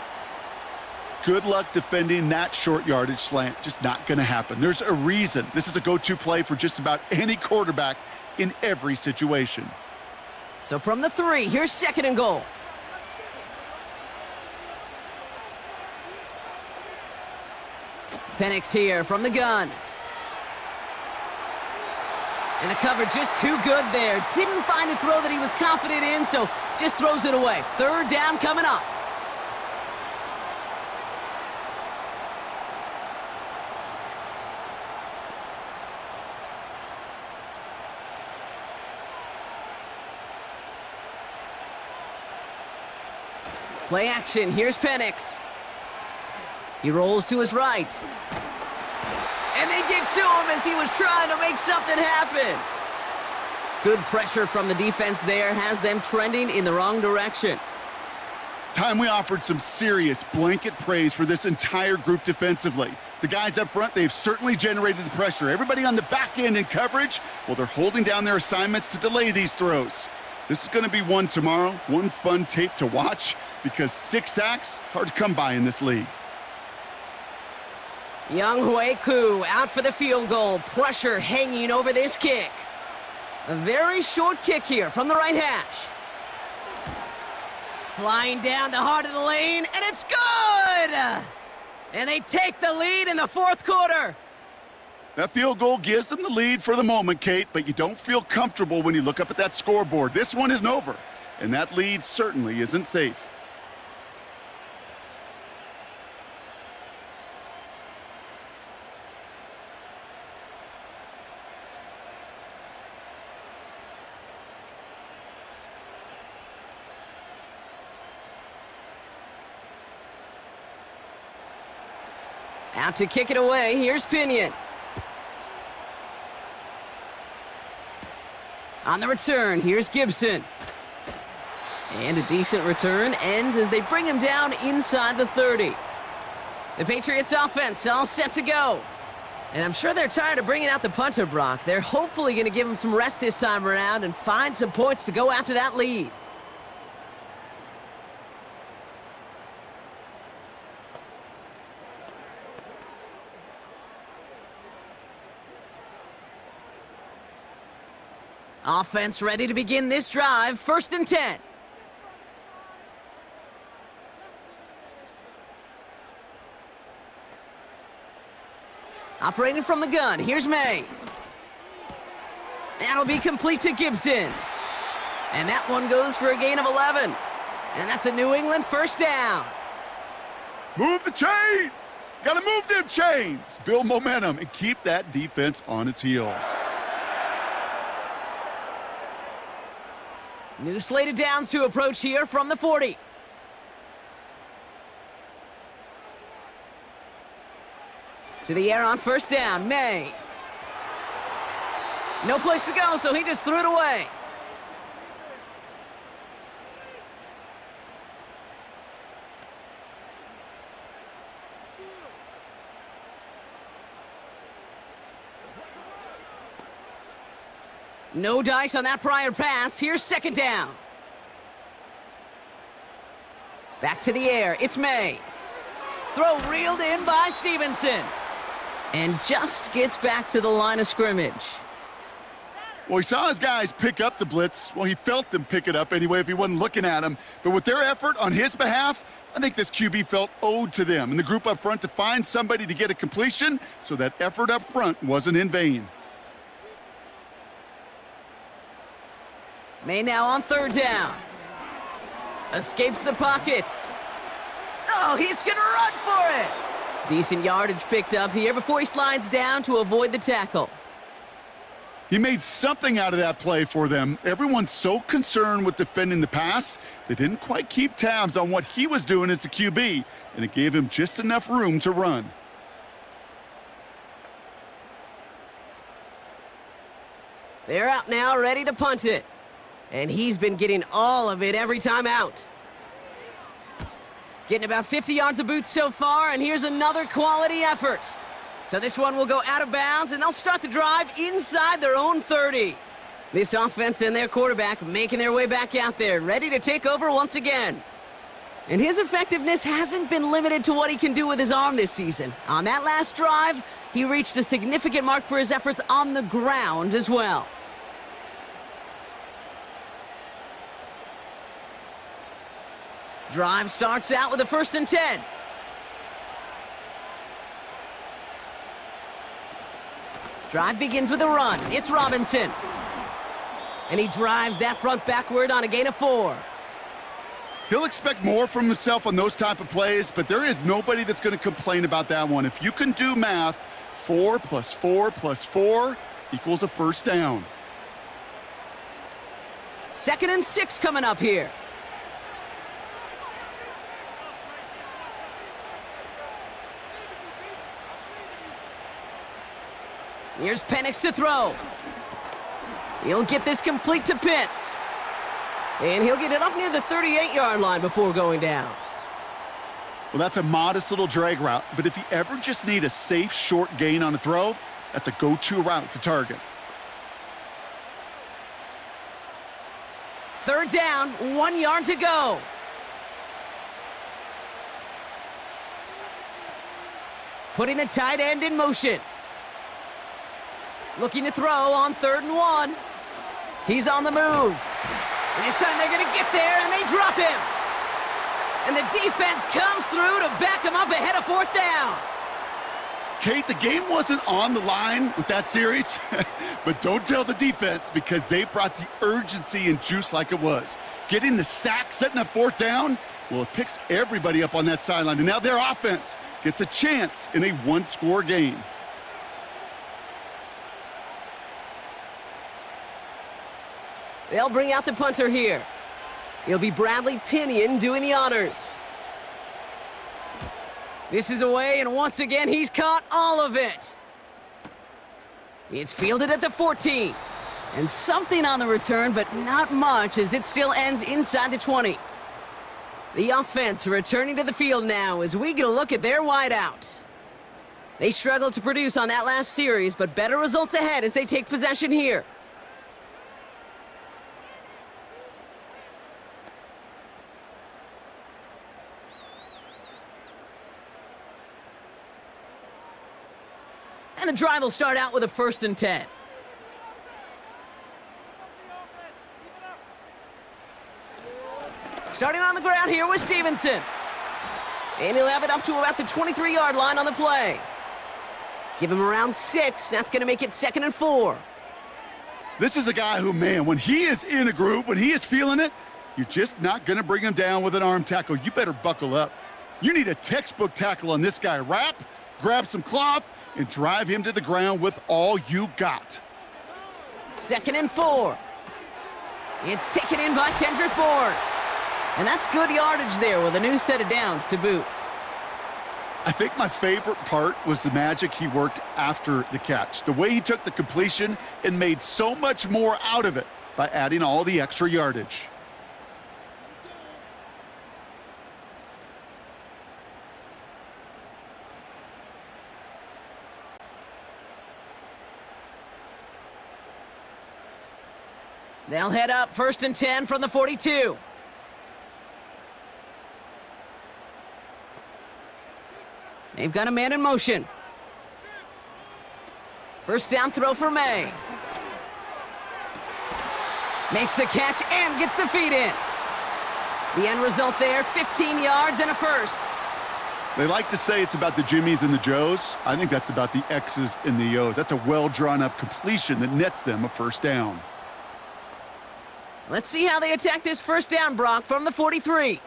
Good luck defending that short yardage slant. Just not going to happen. There's a reason this is a go-to play for just about any quarterback in every situation. So from the 3, here's 2nd and goal. Penix here from the gun. And the coverage just too good there. Didn't find a throw that he was confident in, so just throws it away. Third down coming up. Play action, here's Penix. He rolls to his right. And they get to him as he was trying to make something happen. Good pressure from the defense there has them trending in the wrong direction. Time we offered some serious blanket praise for this entire group defensively. The guys up front, they've certainly generated the pressure. Everybody on the back end in coverage, well, they're holding down their assignments to delay these throws. This is going to be one tomorrow, one fun tape to watch, because 6 sacks, it's hard to come by in this league. Young Hui Koo out for the field goal. Pressure hanging over this kick. A very short kick here from the right hash. Flying down the heart of the lane, and it's good! And they take the lead in the fourth quarter. That field goal gives them the lead for the moment, Kate, but you don't feel comfortable when you look up at that scoreboard. This one isn't over, and that lead certainly isn't safe. Out to kick it away, here's Pinion. On the return, here's Gibson. And a decent return ends as they bring him down inside the 30. The Patriots offense all set to go. And I'm sure they're tired of bringing out the punter, Brock. They're hopefully going to give him some rest this time around and find some points to go after that lead. Offense ready to begin this drive. 1st and 10. Operating from the gun, here's May. That'll be complete to Gibson. And that one goes for a gain of 11. And that's a New England 1st down. Move the chains! Gotta move them chains! Build momentum and keep that defense on its heels. New slate of downs to approach here from the 40. To the air on 1st down, May. No place to go, so he just threw it away. No dice on that prior pass. Here's 2nd down. Back to the air. It's May. Throw reeled in by Stevenson. And just gets back to the line of scrimmage. Well, he saw his guys pick up the blitz. Well, he felt them pick it up anyway if he wasn't looking at him. But with their effort on his behalf, I think this QB felt owed to them and the group up front to find somebody to get a completion, so that effort up front wasn't in vain. May now on 3rd down. Escapes the pocket. Oh, he's gonna run for it! Decent yardage picked up here before he slides down to avoid the tackle. He made something out of that play for them. Everyone's so concerned with defending the pass, they didn't quite keep tabs on what he was doing as a QB, and it gave him just enough room to run. They're out now, ready to punt it. And he's been getting all of it every time out. Getting about 50 yards of boots so far, and here's another quality effort. So this one will go out of bounds, and they'll start the drive inside their own 30. This offense and their quarterback making their way back out there, ready to take over once again. And his effectiveness hasn't been limited to what he can do with his arm this season. On that last drive, he reached a significant mark for his efforts on the ground as well. Drive starts out with a 1st and 10. Drive begins with a run. It's Robinson. And he drives that front backward on a gain of 4. He'll expect more from himself on those type of plays, but there is nobody that's going to complain about that one. If you can do math, 4 plus 4 plus 4 equals a first down. 2nd and 6 coming up here. Here's Penix to throw. He'll get this complete to Pitts. And he'll get it up near the 38-yard line before going down. Well, that's a modest little drag route, but if you ever just need a safe, short gain on a throw, that's a go-to route to target. 3rd down, 1 yard to go. Putting the tight end in motion. Looking to throw on 3rd and 1. He's on the move. And this time they're going to get there, and they drop him. And the defense comes through to back him up ahead of 4th down. Kate, the game wasn't on the line with that series, but don't tell the defense because they brought the urgency and juice like it was. Getting the sack, setting up 4th down, well, it picks everybody up on that sideline. And now their offense gets a chance in a one-score game. They'll bring out the punter here. It'll be Bradley Pinion doing the honors. This is away, and once again, he's caught all of it. It's fielded at the 14. And something on the return, but not much, as it still ends inside the 20. The offense returning to the field now as we get a look at their wideout. They struggled to produce on that last series, but better results ahead as they take possession here. And the drive will start out with a 1st and 10. Starting on the ground here with Stevenson. And he'll have it up to about the 23-yard line on the play. Give him around 6. That's going to make it 2nd and 4. This is a guy who, man, when he is in a groove, when he is feeling it, you're just not going to bring him down with an arm tackle. You better buckle up. You need a textbook tackle on this guy. Wrap, grab some cloth, and drive him to the ground with all you got. 2nd and 4. It's taken in by Kendrick Bourne. And that's good yardage there with a new set of downs to boot. I think my favorite part was the magic he worked after the catch. The way he took the completion and made so much more out of it by adding all the extra yardage. They'll head up 1st and 10 from the 42. They've got a man in motion. 1st down throw for May. Makes the catch and gets the feet in. The end result there, 15 yards and a 1st. They like to say it's about the Jimmies and the Joes. I think that's about the X's and the O's. That's a well-drawn-up completion that nets them a 1st down. Let's see how they attack this 1st down, Brock, from the 43.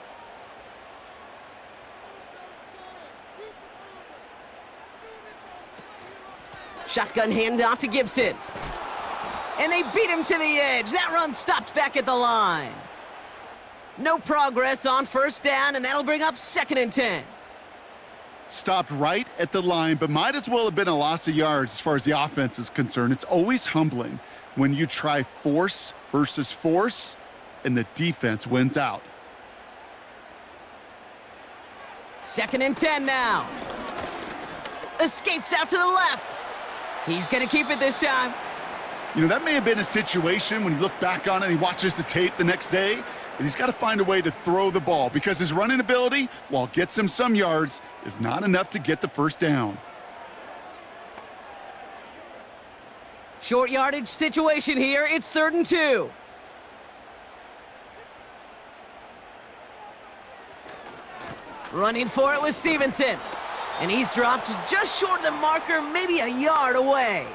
Shotgun handoff to Gibson. And they beat him to the edge. That run stopped back at the line. No progress on 1st down, and that'll bring up 2nd and 10. Stopped right at the line, but might as well have been a loss of yards as far as the offense is concerned. It's always humbling when you try force versus force, and the defense wins out. 2nd and 10 now. Escapes out to the left. He's going to keep it this time. You know, that may have been a situation when you look back on it and he watches the tape the next day, and he's got to find a way to throw the ball because his running ability, while it gets him some yards, is not enough to get the 1st down. Short yardage situation here. It's 3rd and 2. Running for it with Stevenson. And he's dropped just short of the marker, maybe a yard away.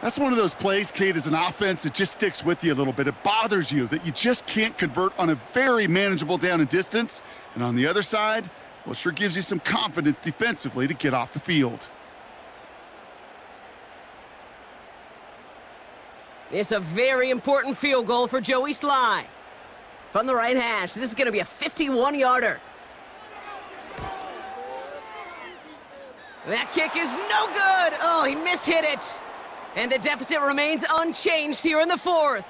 That's one of those plays, Kate, as an offense, it just sticks with you a little bit. It bothers you that you just can't convert on a very manageable down and distance. And on the other side, well, it sure gives you some confidence defensively to get off the field. It's a very important field goal for Joey Sly. From the right hash, this is going to be a 51-yarder. That kick is no good. Oh, he mishit it. And the deficit remains unchanged here in the fourth.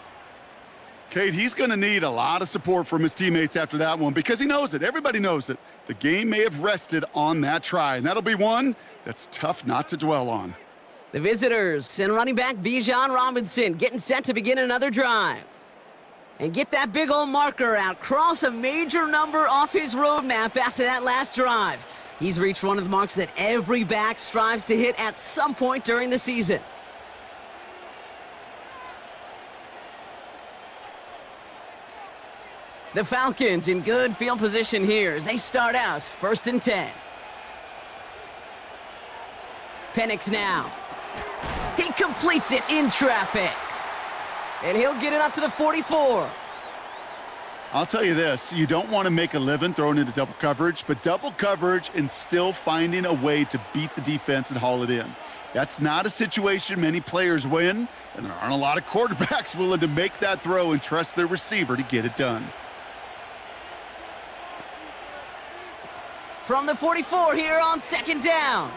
Kate, he's going to need a lot of support from his teammates after that one because he knows it. Everybody knows it. The game may have rested on that try, and that'll be one that's tough not to dwell on. The visitors and running back Bijan Robinson getting set to begin another drive. And get that big old marker out. Cross a major number off his roadmap after that last drive. He's reached one of the marks that every back strives to hit at some point during the season. The Falcons in good field position here as they start out 1st and 10. Penix now. He completes it in traffic. And he'll get it up to the 44. I'll tell you this, you don't want to make a living throwing into double coverage, but double coverage and still finding a way to beat the defense and haul it in. That's not a situation many players win, and there aren't a lot of quarterbacks willing to make that throw and trust their receiver to get it done. From the 44 here on 2nd down.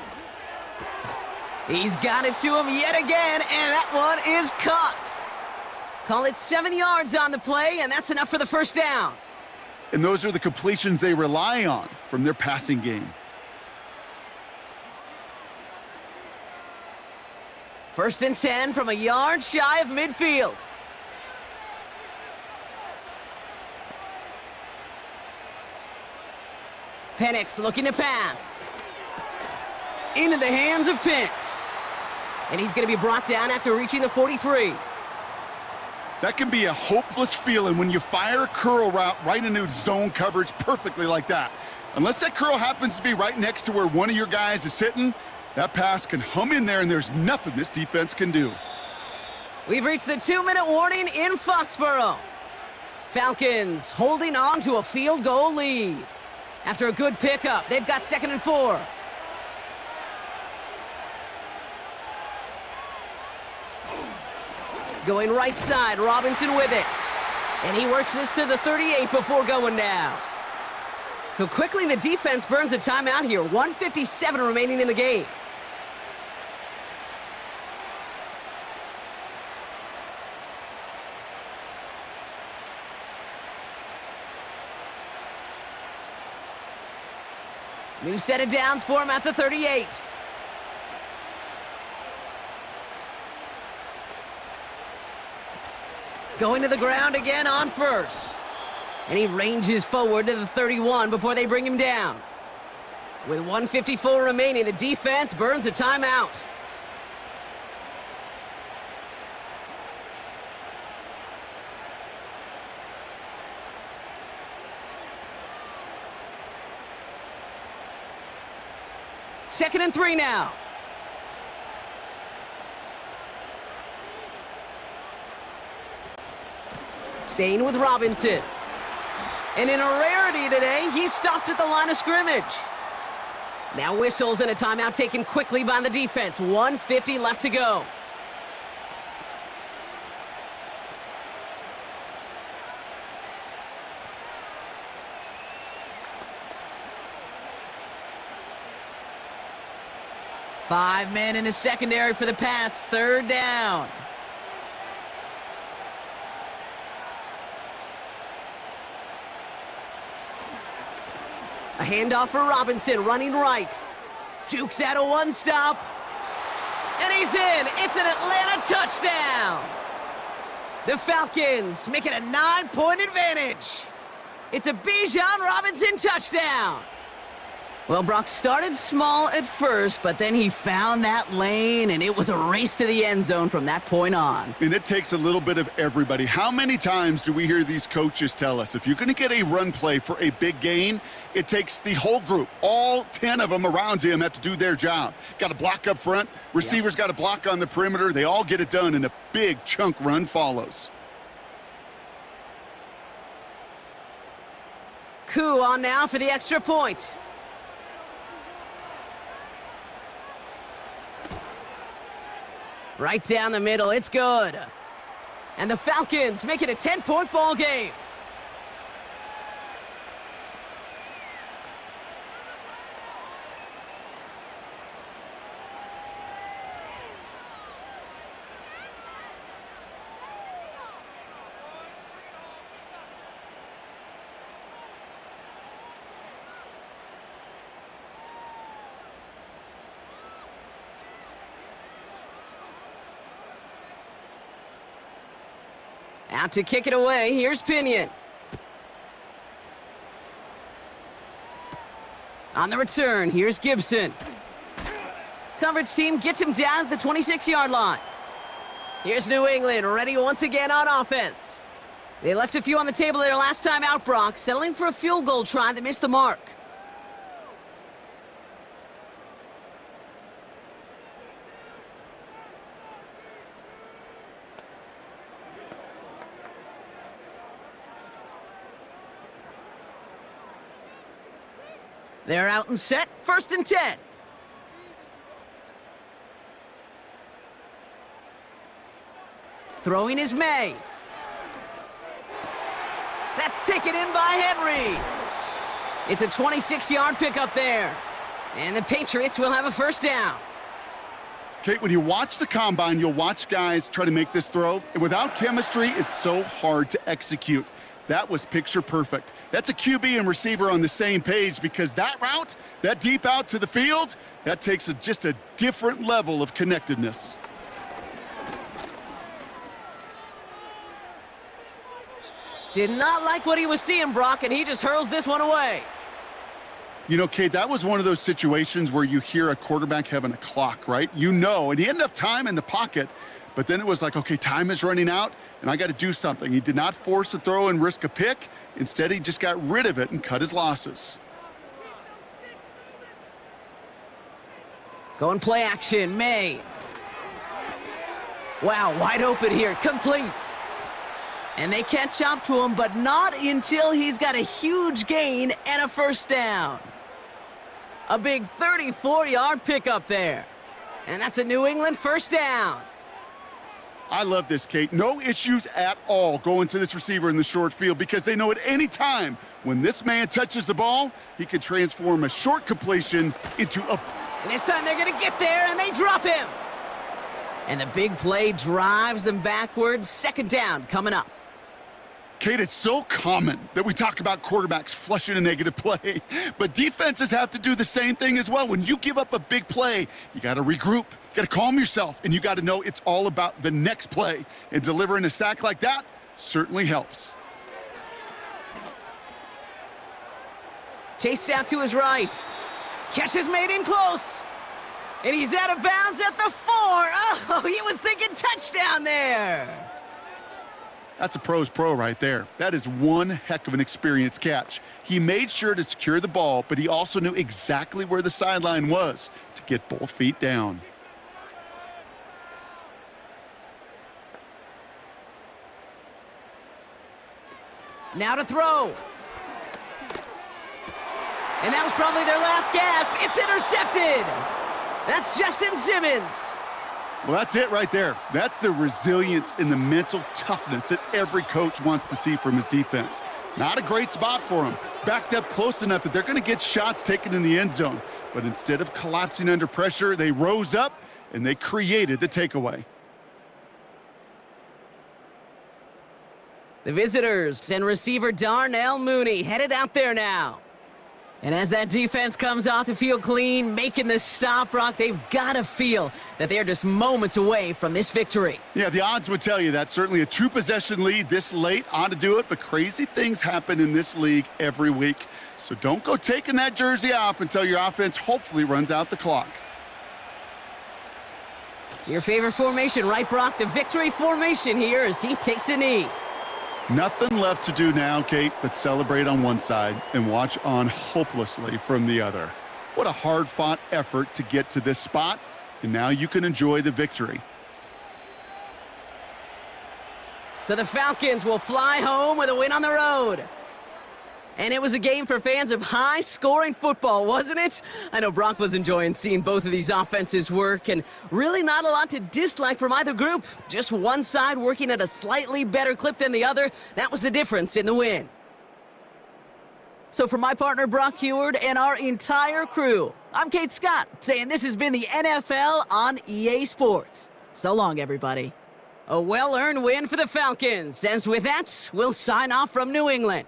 He's got it to him yet again, and that one is caught. Call it 7 yards on the play, and that's enough for the 1st down. And those are the completions they rely on from their passing game. 1st and 10 from a yard shy of midfield. Penix looking to pass. Into the hands of Pitts. And he's going to be brought down after reaching the 43. That can be a hopeless feeling when you fire a curl route right into zone coverage perfectly like that. Unless that curl happens to be right next to where one of your guys is sitting, that pass can hum in there and there's nothing this defense can do. We've reached the 2-minute warning in Foxborough. Falcons holding on to a field goal lead. After a good pickup, they've got 2nd and 4. Going right side, Robinson with it. And he works this to the 38 before going down. So quickly the defense burns a timeout here. 1:57 remaining in the game. New set of downs for him at the 38. Going to the ground again on 1st. And he ranges forward to the 31 before they bring him down. With 1:54 remaining, the defense burns a timeout. Second and 3 now. Staying with Robinson. And in a rarity today, he's stopped at the line of scrimmage. Now whistles and a timeout taken quickly by the defense. 1:50 left to go. Five men in the secondary for the Pats. 3rd down. A handoff for Robinson, running right. Jukes out a one-stop. And he's in. It's an Atlanta touchdown. The Falcons make it a 9-point advantage. It's a Bijan Robinson touchdown. Well, Brock started small at first, but then he found that lane, and it was a race to the end zone from that point on. And it takes a little bit of everybody. How many times do we hear these coaches tell us, if you're going to get a run play for a big gain, it takes the whole group, all 10 of them around him have to do their job. Got to block up front, receivers got to block on the perimeter. They all get it done, and a big chunk run follows. Coup on now for the extra point. Right down the middle, it's good. And the Falcons make it a 10-point ball game. Out to kick it away, here's Pinion. On the return, here's Gibson. Coverage team gets him down at the 26-yard line. Here's New England, ready once again on offense. They left a few on the table their last time out, Brock, settling for a field goal try that missed the mark. They're out and set, 1st and 10. Throwing is May. That's taken in by Henry. It's a 26-yard pickup there. And the Patriots will have a 1st down. Kate, when you watch the combine, you'll watch guys try to make this throw. And without chemistry, it's so hard to execute. That was picture perfect. That's a QB and receiver on the same page because that route, that deep out to the field, that takes just a different level of connectedness. Did not like what he was seeing, Brock, and he just hurls this one away. You know, Kate, that was one of those situations where you hear a quarterback having a clock, right? You know, and he had enough time in the pocket, but then it was like, okay, time is running out, and I got to do something. He did not force a throw and risk a pick. Instead, he just got rid of it and cut his losses. Going play action, May. Wow, wide open here, complete. And they catch up to him, but not until he's got a huge gain and a 1st down. A big 34-yard pickup there. And that's a New England 1st down. I love this, Kate. No issues at all going to this receiver in the short field because they know at any time when this man touches the ball, he could transform a short completion into a... And this time they're going to get there, and they drop him. And the big play drives them backwards. 2nd down coming up. Kate, it's so common that we talk about quarterbacks flushing a negative play, but defenses have to do the same thing as well. When you give up a big play, you got to regroup, you got to calm yourself, and you got to know it's all about the next play. And delivering a sack like that certainly helps. Chased out to his right. Catch is made in close. And he's out of bounds at the 4. Oh, he was thinking touchdown there. That's a pro's pro right there. That is one heck of an experienced catch. He made sure to secure the ball, but he also knew exactly where the sideline was to get both feet down. Now to throw. And that was probably their last gasp. It's intercepted. That's Justin Simmons. Well, that's it right there. That's the resilience and the mental toughness that every coach wants to see from his defense. Not a great spot for him. Backed up close enough that they're going to get shots taken in the end zone. But instead of collapsing under pressure, they rose up and they created the takeaway. The visitors and receiver Darnell Mooney headed out there now. And as that defense comes off the field clean, making the stop, Brock, they've got to feel that they're just moments away from this victory. Yeah, the odds would tell you that. Certainly a 2-possession lead this late ought to do it, but crazy things happen in this league every week. So don't go taking that jersey off until your offense hopefully runs out the clock. Your favorite formation, right, Brock? The victory formation here as he takes a knee. Nothing left to do now, Kate, but celebrate on one side and watch on hopelessly from the other. What a hard-fought effort to get to this spot, and now you can enjoy the victory. So the Falcons will fly home with a win on the road. And it was a game for fans of high-scoring football, wasn't it? I know Brock was enjoying seeing both of these offenses work, and really not a lot to dislike from either group. Just one side working at a slightly better clip than the other. That was the difference in the win. So for my partner, Brock Heward, and our entire crew, I'm Kate Scott, saying this has been the NFL on EA Sports. So long, everybody. A well-earned win for the Falcons, as with that, we'll sign off from New England.